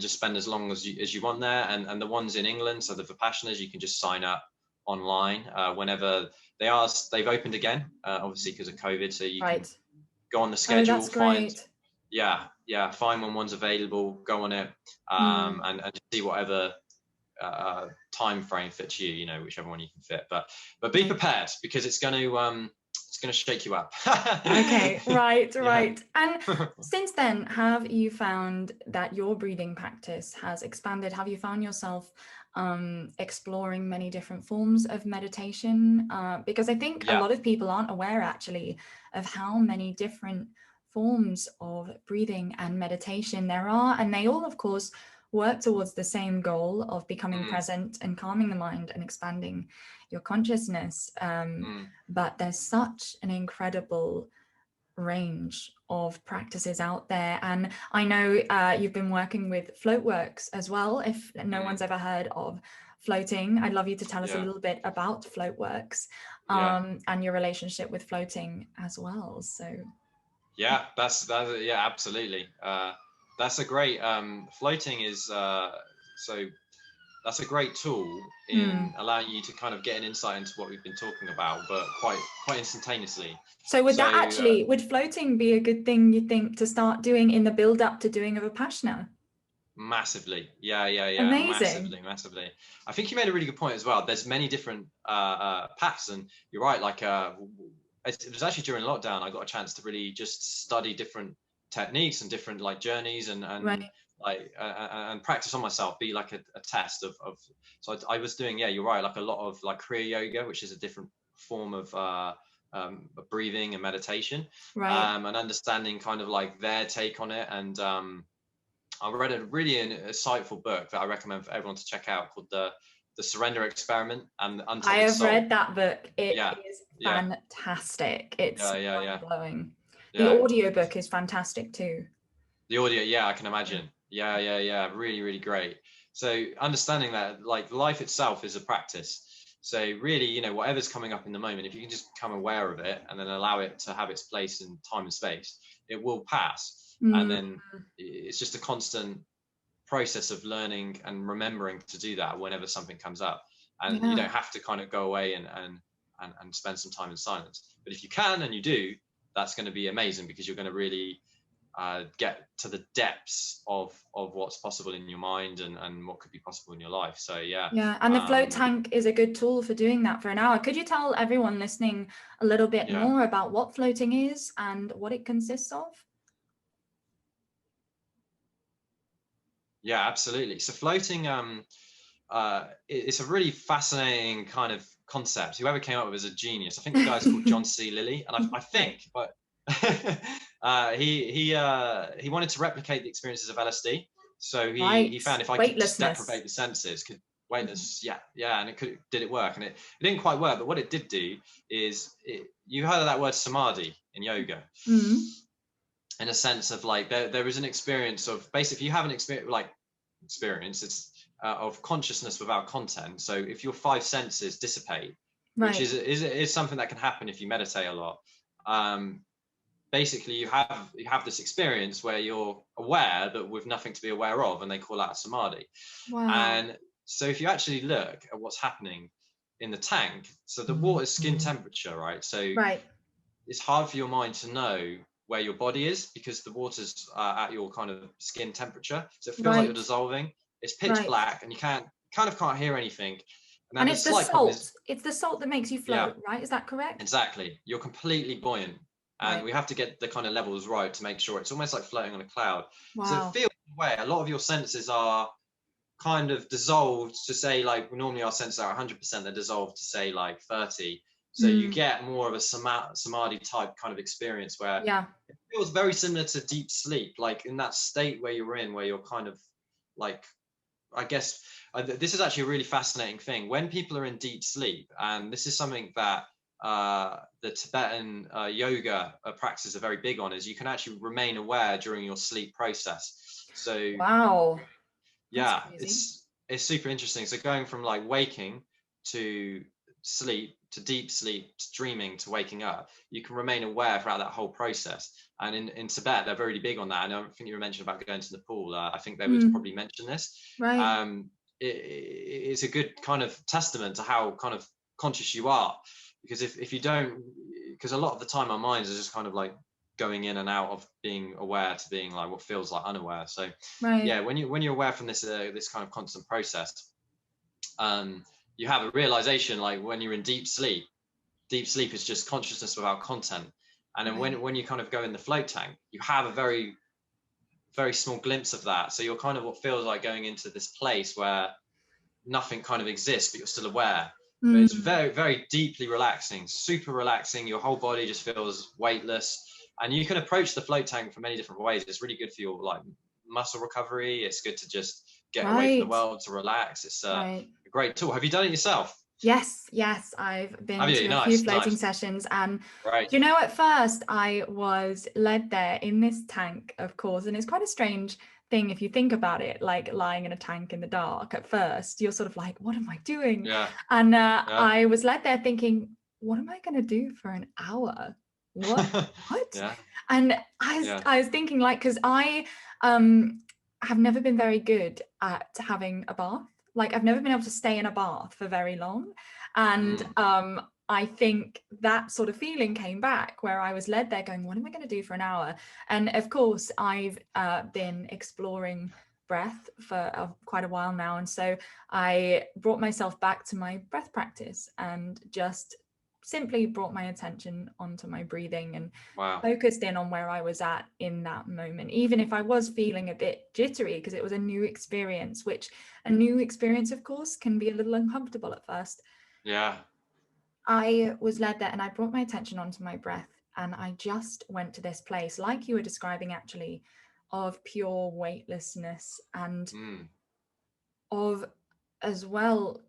just spend as long as you want there. And the ones in England, so the Vipassanas, you can just sign up online whenever they've opened again, obviously because of COVID, so you can go on the schedule, find when one's available, go on it, and see whatever time frame fits you, whichever one you can fit, but be prepared, because it's going to shake you up. Okay, right. And since then, have you found that your breathing practice has expanded? Have you found yourself exploring many different forms of meditation? Because I think a lot of people aren't aware, actually, of how many different forms of breathing and meditation there are, and they all, of course, work towards the same goal of becoming present and calming the mind and expanding your consciousness. But there's such an incredible range of practices out there. And I know you've been working with Floatworks as well. If no one's ever heard of floating, I'd love you to tell us a little bit about Floatworks and your relationship with floating as well. So that's absolutely. That's a great floating is so that's a great tool in allowing you to kind of get an insight into what we've been talking about, but quite instantaneously. So would that actually, would floating be a good thing, you think, to start doing in the build up to doing a Vipassana? Massively. Yeah. Amazing. Massively. I think you made a really good point as well. There's many different paths, and you're right. Like it was actually during lockdown, I got a chance to really just study different techniques and different like journeys and Right. like and practice on myself, be like a test of so I was doing, yeah, you're right, like a lot of like Kriya yoga, which is a different form of breathing and meditation, Right. and understanding kind of like their take on it. And I read a really insightful book that I recommend for everyone to check out called the Surrender Experiment and the I Untethered have Soul. read that book. It Yeah, is yeah, fantastic. It's yeah. mind-blowing. The Yeah, audiobook is fantastic too. the audio, yeah, I can imagine. Yeah, really, really great. So understanding that like life itself is a practice. So really, you know, whatever's coming up in the moment, if you can just become aware of it and then allow it to have its place in time and space, it will pass. And Mm, then it's just a constant process of learning and remembering to do that whenever something comes up. And you yeah. don't have to kind of go away and spend some time in silence. But if you can and you do, that's going to be amazing, because you're going to really get to the depths of what's possible in your mind and what could be possible in your life. So yeah. Yeah, and the float tank is a good tool for doing that for an hour. Could you tell everyone listening a little bit Yeah, more about what floating is and what it consists of? yeah, absolutely. So floating, it's a really fascinating kind of concept. Whoever came up with it is a genius. I think the guy's called John C. Lilly, and I Right. think, but he wanted to replicate the experiences of LSD. So he Right. found if I could just Weightlessness. deprivate the senses, could weightless, yeah, and did it work? And it didn't quite work, but what it did do is you heard of that word samadhi in yoga. Mm. In a sense of like there is an experience of basically, if you have an experience, it's of consciousness without content. So if your five senses dissipate, which Right. is something that can happen if you meditate a lot, basically you have this experience where you're aware but with nothing to be aware of, and they call that a samadhi. Wow. And so if you actually look at what's happening in the tank, so the water is skin temperature, right? So Right. it's hard for your mind to know where your body is because the water's at your kind of skin temperature. So it feels like you're Right. dissolving. It's pitch Right. black and you can't hear anything. And then And the it's the slight problem is, salt. It's the salt that makes you yeah, float, right? Is that correct? exactly. You're completely buoyant. And Right. we have to get the kind of levels right to make sure it's almost like floating on a cloud. So it Wow. feels way a lot of your senses are kind of dissolved to say, like normally our senses are 100%, they're dissolved to say like 30. So you Mm. get more of a samadhi type kind of experience where Yeah. it feels very similar to deep sleep, like in that state where you're in, where you're kind of like, I guess this is actually a really fascinating thing. When people are in deep sleep, and this is something that the Tibetan yoga practices are very big on, is you can actually remain aware during your sleep process. So Wow. That's yeah, crazy. it's super interesting. So going from like waking to sleep to deep sleep to dreaming to waking up, you can remain aware throughout that whole process. And in Tibet, they're very big on that. And I think you mentioned about going to Nepal. I think they would Mm. probably mention this. Right. It's a good kind of testament to how kind of conscious you are, because if you don't, because a lot of the time our minds are just kind of like going in and out of being aware to being like what feels like unaware. So Right. yeah, when you're aware from this this kind of constant process, you have a realization, like when you're in deep sleep is just consciousness without content. And then Right. when you kind of go in the float tank, you have a very small glimpse of that. So you're kind of what feels like going into this place where nothing kind of exists, but you're still aware. But it's Mm. very deeply relaxing, super relaxing. Your whole body just feels weightless, and you can approach the float tank from many different ways. It's really good for your like muscle recovery. It's good to just get away from the Right. world, to relax. It's a Right. great tool. Have you done it yourself? Yes, I've Have been you? to a few Nice. floating sessions, and Right. you know, at first I was led there in this tank, of course, and it's quite a strange thing if you think about it, like lying in a tank in the dark. At first, you're sort of like, what am I doing? Yeah. And Yeah. I was led there thinking, what am I going to do for an hour? What? Yeah. And Yeah. I was thinking, like, because I have never been very good at having a bath. like I've never been able to stay in a bath for very long. And I think that sort of feeling came back where I was led there going, what am I going to do for an hour? And of course, I've been exploring breath for quite a while now. And so I brought myself back to my breath practice and just simply brought my attention onto my breathing and focused in on where I was at in that moment, even if I was feeling a bit jittery, because it was a new experience, which a new experience, of course, can be a little uncomfortable at first. Yeah. I was led there and I brought my attention onto my breath, and I just went to this place, like you were describing actually, of pure weightlessness and of as well,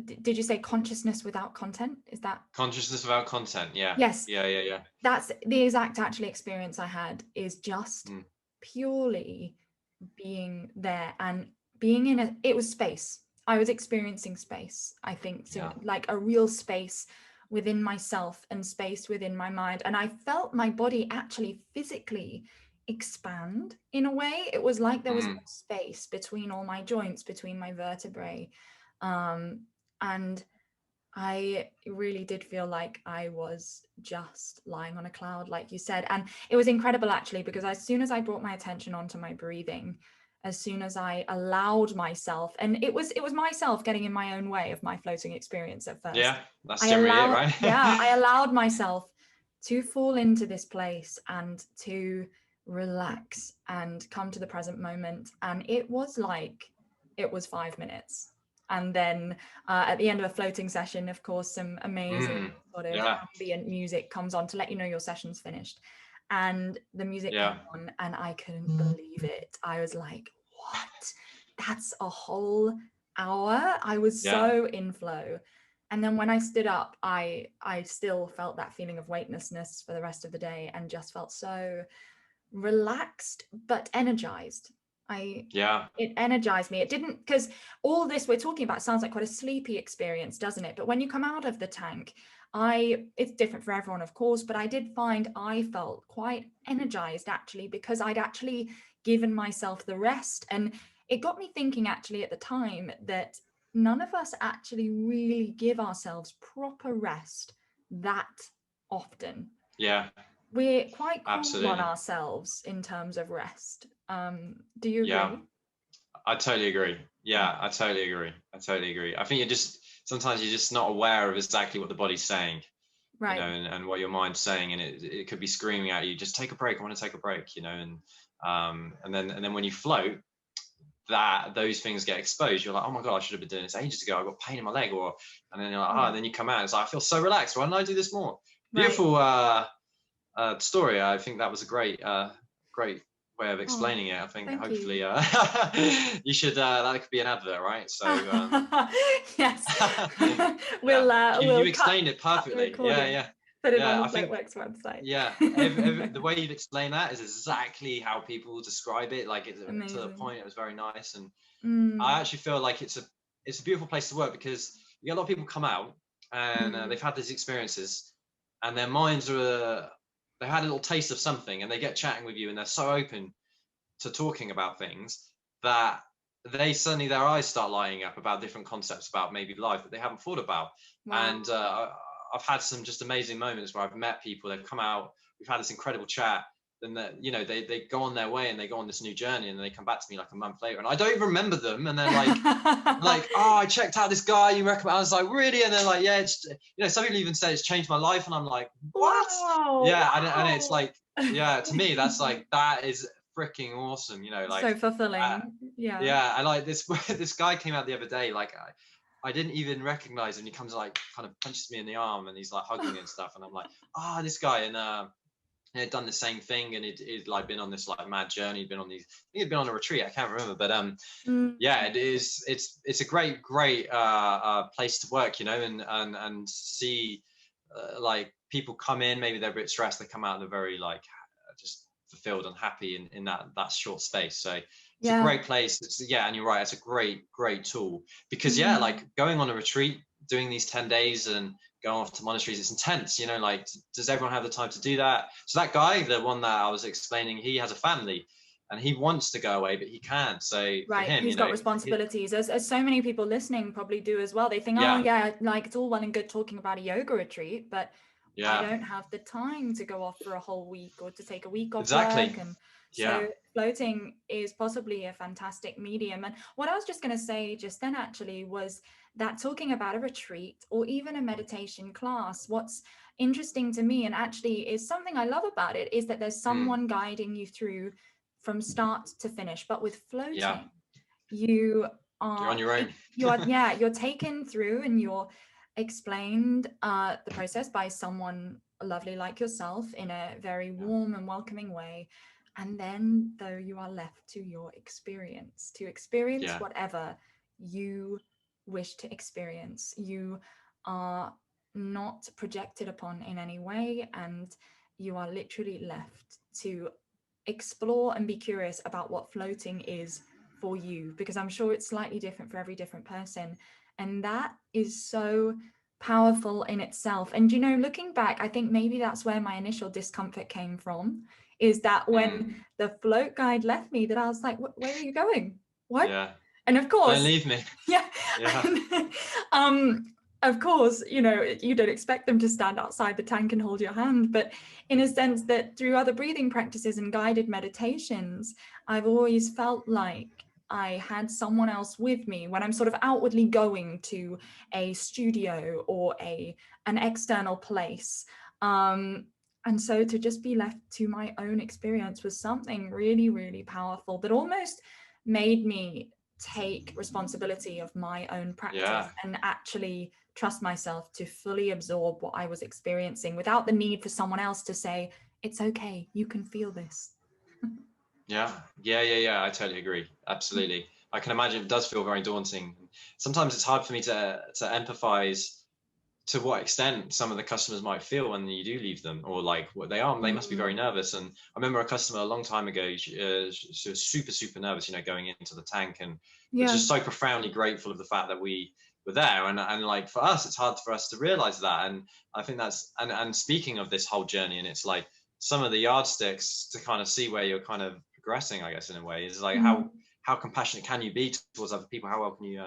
did you say consciousness without content? Is that consciousness without content? Yeah. Yes. Yeah. That's the exact actually experience I had, is just purely being there and being in it was space. I was experiencing space, I think, so like a real space within myself and space within my mind. And I felt my body actually physically expand in a way. It was like there was more space between all my joints, between my vertebrae. And I really did feel like I was just lying on a cloud, like you said. And it was incredible, actually, because as soon as I brought my attention onto my breathing, as soon as I allowed myself, and it was myself getting in my own way of my floating experience at first. Yeah, that's generally it, right? I allowed myself to fall into this place and to relax and come to the present moment. And it was 5 minutes. And then at the end of a floating session, of course, some amazing sort of ambient music comes on to let you know your session's finished. And the music came on and I couldn't believe it. I was like, what? That's a whole hour? I was so in flow. And then when I stood up, I still felt that feeling of weightlessness for the rest of the day and just felt so relaxed but energized. It energized me. It didn't, because all this we're talking about sounds like quite a sleepy experience, doesn't it? But when you come out of the tank, it's different for everyone, of course, but I did find I felt quite energized, actually, because I'd actually given myself the rest. And it got me thinking, actually, at the time, that none of us actually really give ourselves proper rest that often. We're quite cool on ourselves in terms of rest. Do you agree? I totally agree. I totally agree. I think sometimes you're just not aware of exactly what the body's saying, right? You know, and what your mind's saying, and it could be screaming at you, just take a break. I want to take a break, you know, and then when you float, those things get exposed. You're like, oh my god, I should have been doing this ages ago. I got pain in my leg, and then you're like, and then you come out. It's like, I feel so relaxed. Why don't I do this more? Beautiful story. I think that was a great way of explaining it. I think hopefully you should that could be an advert, right? So yes. we'll you explained it perfectly. Put it on the Floatworks website. The way you've explained that is exactly how people describe it. Like to the point, it was very nice. And I actually feel like it's a beautiful place to work, because you get a lot of people come out and they've had these experiences and their minds are they had a little taste of something, and they get chatting with you and they're so open to talking about things that they suddenly, their eyes start lighting up about different concepts about maybe life that they haven't thought about. And I've had some just amazing moments where I've met people, they've come out, we've had this incredible chat, then they go on their way and they go on this new journey, and they come back to me like a month later and I don't even remember them, and they're like oh, I checked out this guy you recommend. I was like, really? And they're like, yeah, it's, some people even say it's changed my life, and I'm like, what? Wow. And it's like, to me that's like, that is freaking awesome, like so fulfilling. I like this guy came out the other day, like I didn't even recognize him. He comes like kind of punches me in the arm and he's like hugging me and stuff, and I'm like, this guy, and he had done the same thing, and he'd like been on this like mad journey. He'd been on he'd been on a retreat. I can't remember, but it is. It's a great place to work, and see like people come in. Maybe they're a bit stressed. They come out and they're very like just fulfilled and happy in that short space. So it's a great place. And you're right. It's a great tool, because like going on a retreat, doing these 10 days and going off to monasteries, it's intense, like, does everyone have the time to do that? So that guy, the one that I was explaining, he has a family, and he wants to go away, but he can't. So for Right, him, he's got responsibilities, as so many people listening probably do as well. They think, oh yeah, like it's all well and good talking about a yoga retreat, but I don't have the time to go off for a whole week or to take a week off work. And so floating is possibly a fantastic medium. And what I was just going to say just then actually was that talking about a retreat or even a meditation class, what's interesting to me and actually is something I love about it is that there's someone guiding you through from start to finish. But with floating, you're on your own. You're taken through and you're explained the process by someone lovely like yourself in a very warm and welcoming way. And then though you are left to your experience, whatever you wish to experience. You are not projected upon in any way, and you are literally left to explore and be curious about what floating is for you, because I'm sure it's slightly different for every different person. And that is so powerful in itself. And you know, looking back, I think maybe that's where my initial discomfort came from, is that when the float guide left me, that I was like, where are you going? What? And of course, don't leave me. Of course, you know, you don't expect them to stand outside the tank and hold your hand, but in a sense that through other breathing practices and guided meditations, I've always felt like I had someone else with me when I'm sort of outwardly going to a studio or an external place. And so to just be left to my own experience was something really, really powerful that almost made me take responsibility of my own practice and actually trust myself to fully absorb what I was experiencing without the need for someone else to say, it's okay, you can feel this. I totally agree. Absolutely. I can imagine it does feel very daunting. Sometimes it's hard for me to empathize to what extent some of the customers might feel when you do leave them, or like what they are. They must be very nervous. And I remember a customer a long time ago, she was super nervous, you know, going into the tank, and was just so profoundly grateful of the fact that we were there. And like for us, it's hard for us to realize that. And I think that's, and speaking of this whole journey, and it's like some of the yardsticks to kind of see where you're kind of progressing, I guess, in a way, is like how compassionate can you be towards other people? How well can you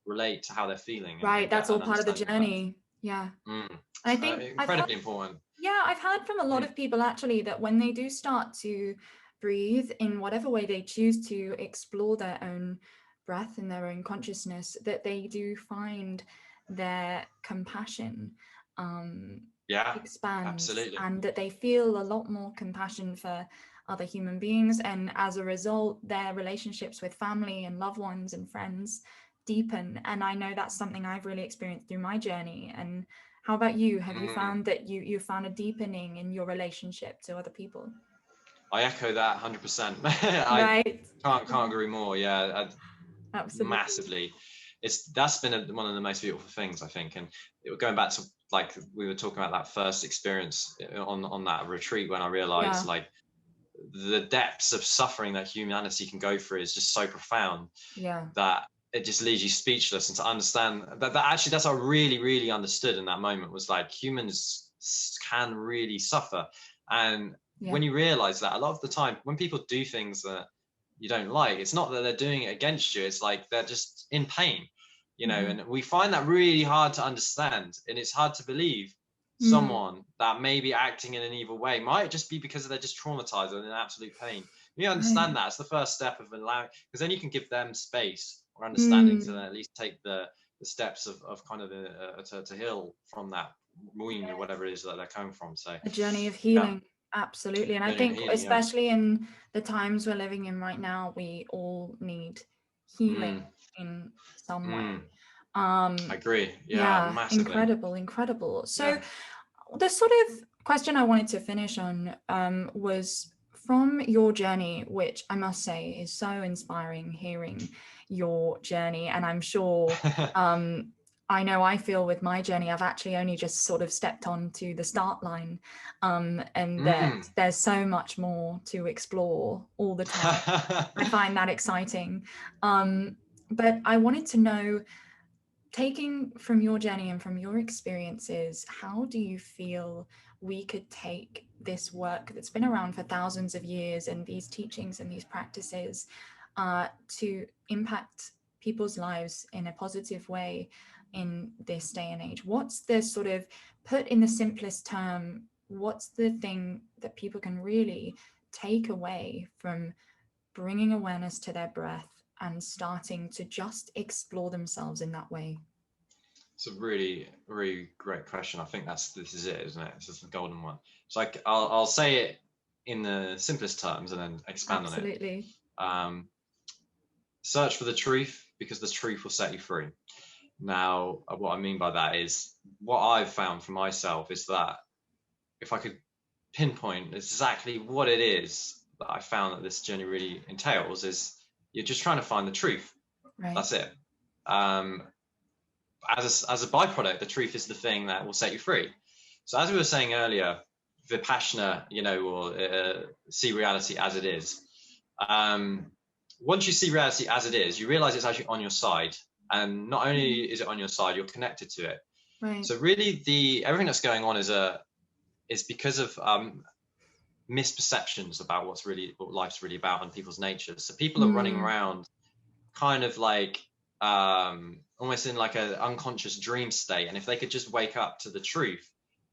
relate to how they're feeling? Right, that's all part of the journey. I think incredibly important. I've heard from a lot of people actually that when they do start to breathe in whatever way they choose to explore their own breath and their own consciousness, that they do find their compassion expands, absolutely. And that they feel a lot more compassion for other human beings, and as a result their relationships with family and loved ones and friends deepen. And I know that's something I've really experienced through my journey. And how about you? Have you found that you found a deepening in your relationship to other people? I echo that 100%. I can't agree more. Absolutely. Massively. That's been one of the most beautiful things, I think. And going back to, like, we were talking about that first experience on that retreat, when I realized like the depths of suffering that humanity can go through is just so profound that it just leaves you speechless. And to understand that actually, that's what I really understood in that moment, was like humans can really suffer. And when you realize that, a lot of the time when people do things that you don't like, it's not that they're doing it against you, it's like they're just in pain, you know. And we find that really hard to understand, and it's hard to believe someone that may be acting in an evil way might just be because they're just traumatized and in absolute pain. You understand that it's the first step of allowing, because then you can give them space or understanding to at least take the steps of kind of to heal from that wound or whatever it is that they're coming from. So a journey of healing. Absolutely. And I think especially in the times we're living in right now, we all need healing in some way. I agree. Massively. Incredible. So the sort of question I wanted to finish on was from your journey, which I must say is so inspiring, hearing your journey. And I'm sure I know I feel with my journey, I've actually only just sort of stepped onto the start line, and that there's so much more to explore all the time. I find that exciting. But I wanted to know, taking from your journey and from your experiences, how do you feel we could take this work that's been around for thousands of years, and these teachings and these practices to impact people's lives in a positive way in this day and age? What's the sort of, put in the simplest term, what's the thing that people can really take away from bringing awareness to their breath and starting to just explore themselves in that way? It's a really, really great question. I think this is it, isn't it? This is the golden one. It's like, I'll say it in the simplest terms and then expand on it. Absolutely. Search for the truth, because the truth will set you free. Now, what I mean by that is, what I've found for myself is that if I could pinpoint exactly what it is that I found that this journey really entails, is you're just trying to find the truth. Right. That's it. As a byproduct, the truth is the thing that will set you free. So as we were saying earlier, Vipassana, or see reality as it is. Once you see reality as it is, you realize it's actually on your side. And not only is it on your side, you're connected to it. Right. So really, everything that's going on is because of misperceptions about what life's really about and people's natures. So people are running around kind of like almost in like an unconscious dream state. And if they could just wake up to the truth,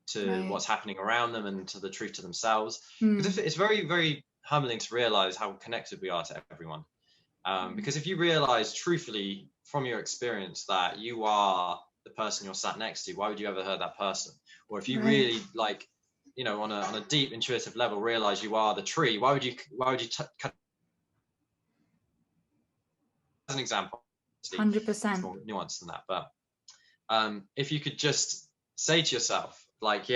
to what's happening around them, and to the truth to themselves, because it's very, very humbling to realize how connected we are to everyone. Because if you realize truthfully from your experience that you are the person you're sat next to, why would you ever hurt that person? Or if you really, like, on a deep intuitive level, realize you are the tree, why would you cut? As an example, 100% more nuanced than that, but if you could just say to yourself, like,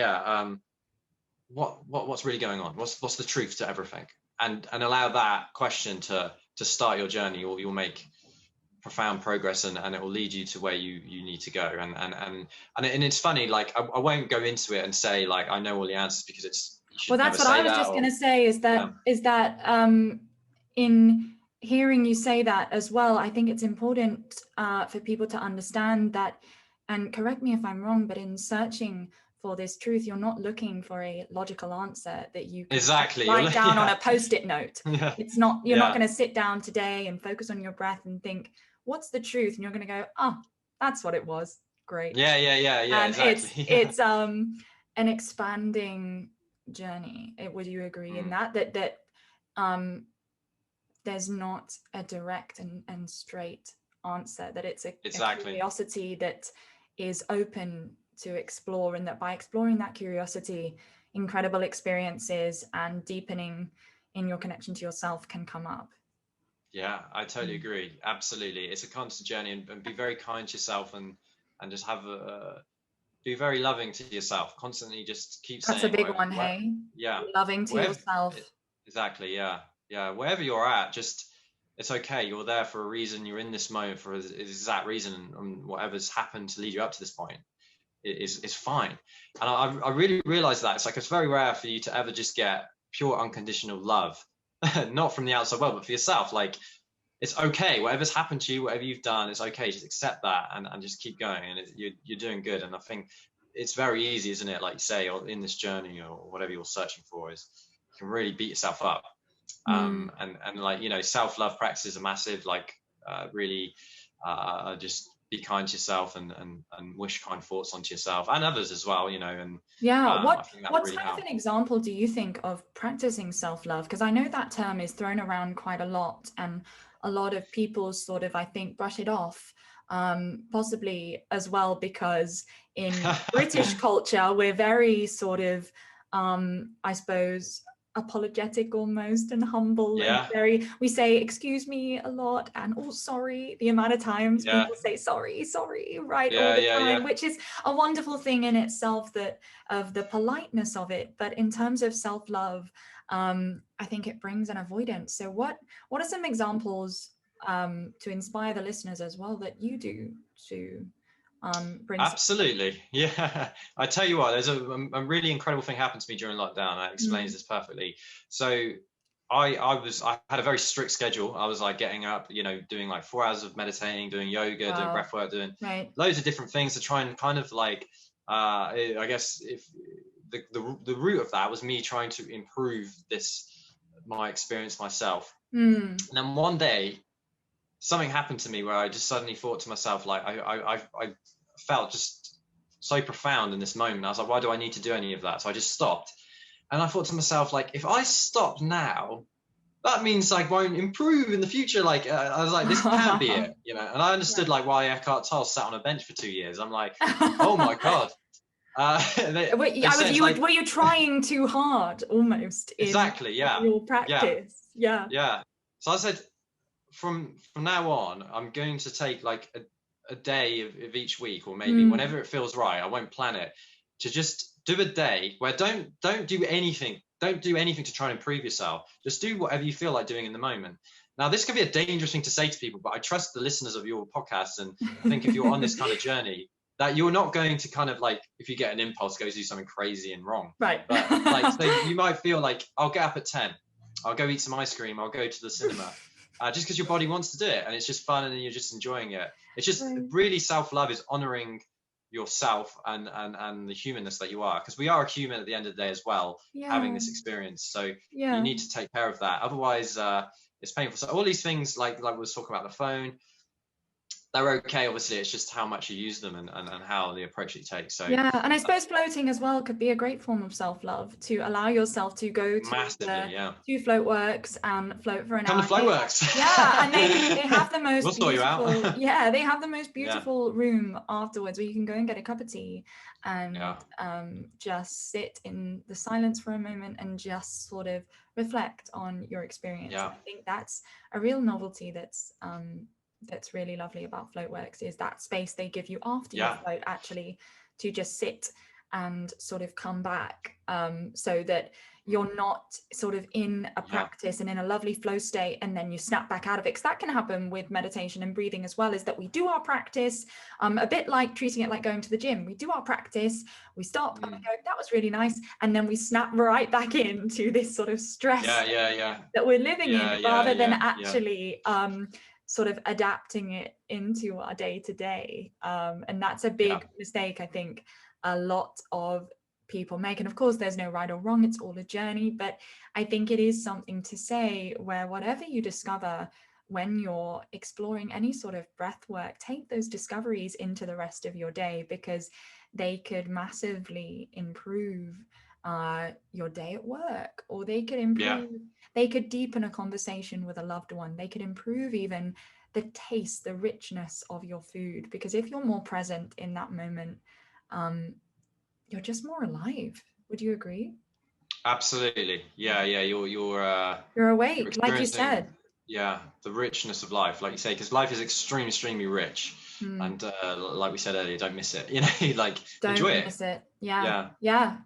what's really going on? What's the truth to everything? And allow that question to start your journey, you'll make profound progress, and it will lead you to where you need to go. And it's funny, like, I won't go into it and say, like, I know all the answers, because that's what I was just going to say, is that in hearing you say that as well, I think it's important for people to understand that, and correct me if I'm wrong, but in searching for this truth, you're not looking for a logical answer that you can write down on a post-it note. It's not, you're not going to sit down today and focus on your breath and think, what's the truth? And you're going to go, oh, that's what it was. Great. Yeah. And exactly. It's an expanding journey. Would you agree in that there's not a direct and straight answer, that it's a curiosity that is open to explore, and that by exploring that curiosity, incredible experiences and deepening in your connection to yourself can come up? Yeah, I totally agree. Absolutely. It's a constant journey, and be very kind to yourself, and just be very loving to yourself. Constantly just keep saying. That's a big one, hey? Yeah. Loving to yourself. Exactly, yeah. Yeah, wherever you're at, just, it's okay. You're there for a reason. You're in this moment for the exact reason, and whatever's happened to lead you up to this point is fine. And I really realized that it's very rare for you to ever just get pure unconditional love, not from the outside world, but for yourself. Like, it's okay, whatever's happened to you, whatever you've done, it's okay. Just accept that and just keep going, and you're doing good. And I think it's very easy, isn't it, like you say, or in this journey or whatever you're searching for, is you can really beat yourself up. And like, self-love practices are massive. Like, really just be kind to yourself, and wish kind thoughts onto yourself and others as well, and what's really kind of an example, do you think, of practicing self-love? Because I know that term is thrown around quite a lot, and a lot of people sort of, I think, brush it off, possibly as well because in British culture we're very sort of I suppose apologetic almost, and humble, and we say excuse me a lot, and oh sorry, the amount of times people say sorry right all the time, which is a wonderful thing in itself, that of the politeness of it. But in terms of self-love, I think it brings an avoidance. So what are some examples to inspire the listeners as well that you do to bring? Absolutely. Yeah, I tell you what, there's a really incredible thing happened to me during lockdown. That explains this perfectly. So I had a very strict schedule. I was like getting up, doing like 4 hours of meditating, doing yoga, doing breath work, doing loads of different things to try and kind of like I guess if the root of that was me trying to improve my experience myself. Mm. And then one day something happened to me where I just suddenly thought to myself, like, I felt just so profound in this moment. I was like, why do I need to do any of that? So I just stopped. And I thought to myself, like, if I stop now, that means I won't improve in the future. Like, I was like, this can't be it, you know? And I understood like why Eckhart Tolle sat on a bench for 2 years. I'm like, oh my God. Were you trying too hard almost in exactly, yeah, your practice? Yeah. So I said, from now on, I'm going to take like a day of each week, or maybe whenever it feels right, I won't plan it, to just do a day where don't do anything to try and improve yourself. Just do whatever you feel like doing in the moment. Now, this can be a dangerous thing to say to people, but I trust the listeners of your podcast, and I think if you're on this kind of journey, that you're not going to kind of like, if you get an impulse, go do something crazy and wrong. Right. But like, so you might feel like, I'll get up at 10, I'll go eat some ice cream, I'll go to the cinema. Just because your body wants to do it, and it's just fun, and then you're just enjoying it. It's just really self-love is honoring yourself and the humanness that you are, because we are a human at the end of the day as well, having this experience. So you need to take care of that. Otherwise, it's painful. So all these things, like we was talking about the phone, they're okay. Obviously, it's just how much you use them and how the approach you take. So and I suppose floating as well could be a great form of self-love, to allow yourself to go to to float works and float for an hour. Come to float works. And they have the most we'll sort you out. they have the most beautiful room afterwards where you can go and get a cup of tea and just sit in the silence for a moment and just sort of reflect on your experience. I think that's a real novelty that's really lovely about floatworks, is that space they give you after you float, actually, to just sit and sort of come back, so that you're not sort of in a practice and in a lovely flow state and then you snap back out of it. Because that can happen with meditation and breathing as well, is that we do our practice, a bit like treating it like going to the gym. We do our practice, we stop and we go, that was really nice, and then we snap right back into this sort of stress that we're living in, rather than actually sort of adapting it into our day-to-day. And that's a big mistake I think a lot of people make. And of course there's no right or wrong, it's all a journey, but I think it is something to say where whatever you discover when you're exploring any sort of breath work, take those discoveries into the rest of your day, because they could massively improve your day at work, or they could improve, they could deepen a conversation with a loved one, they could improve even the taste, the richness of your food, because if you're more present in that moment, you're just more alive. Would you agree? Absolutely. You're awake, like you said. The richness of life, like you say, because life is extremely rich. And like we said earlier, don't miss it, you know, like don't enjoy it. Miss it.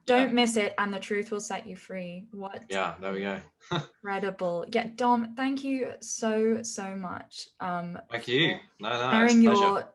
Don't miss it, and the truth will set you free. There we go. Incredible. Dom, thank you so much thank you.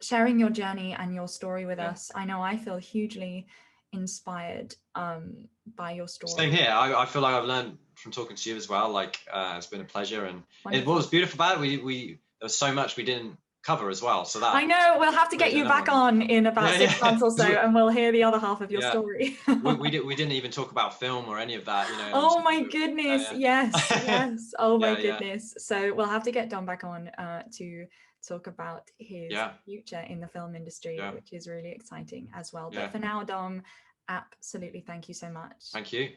sharing your journey and your story with us. I know I feel hugely inspired by your story. Same here. I feel like I've learned from talking to you as well. Like it's been a pleasure, and what was beautiful about it, we there was so much we didn't cover as well, so that I know we'll have to get you back on in about 6 months or so, and we'll hear the other half of your story. we didn't even talk about film or any of that, you know. Oh my goodness. Yes. Oh my goodness. So we'll have to get Dom back on to talk about his future in the film industry, which is really exciting as well. But for now, Dom, absolutely, thank you so much. Thank you.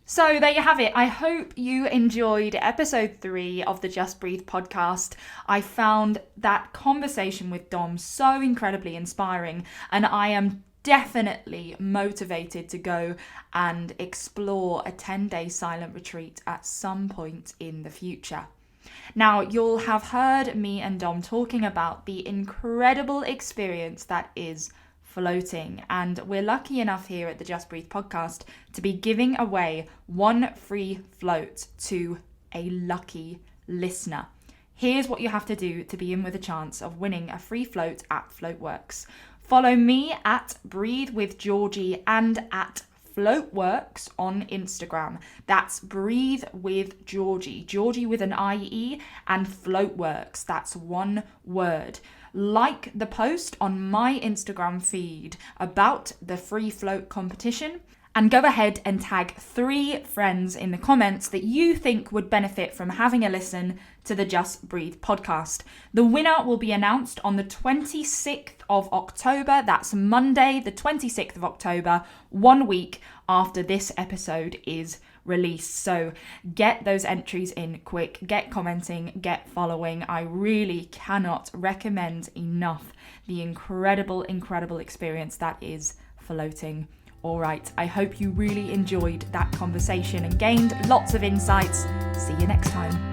So there you have it. I hope you enjoyed episode 3 of the Just Breathe podcast. I found that conversation with Dom so incredibly inspiring, and I am definitely motivated to go and explore a 10-day silent retreat at some point in the future. Now, you'll have heard me and Dom talking about the incredible experience that is floating, and we're lucky enough here at the Just Breathe podcast to be giving away 1 free float to a lucky listener. Here's what you have to do to be in with a chance of winning a free float at Floatworks. Follow me at Breathe with Georgie and at Floatworks on Instagram. That's Breathe with Georgie, Georgie with an IE, and Floatworks. That's one word. Like the post on my Instagram feed about the free float competition, And go ahead and tag 3 friends in the comments that you think would benefit from having a listen to the Just Breathe podcast. The winner will be announced on the 26th of October. That's Monday, the 26th of October, 1 week after this episode is released. So get those entries in quick, get commenting, get following. I really cannot recommend enough the incredible experience that is floating. All right, I hope you really enjoyed that conversation and gained lots of insights. See you next time.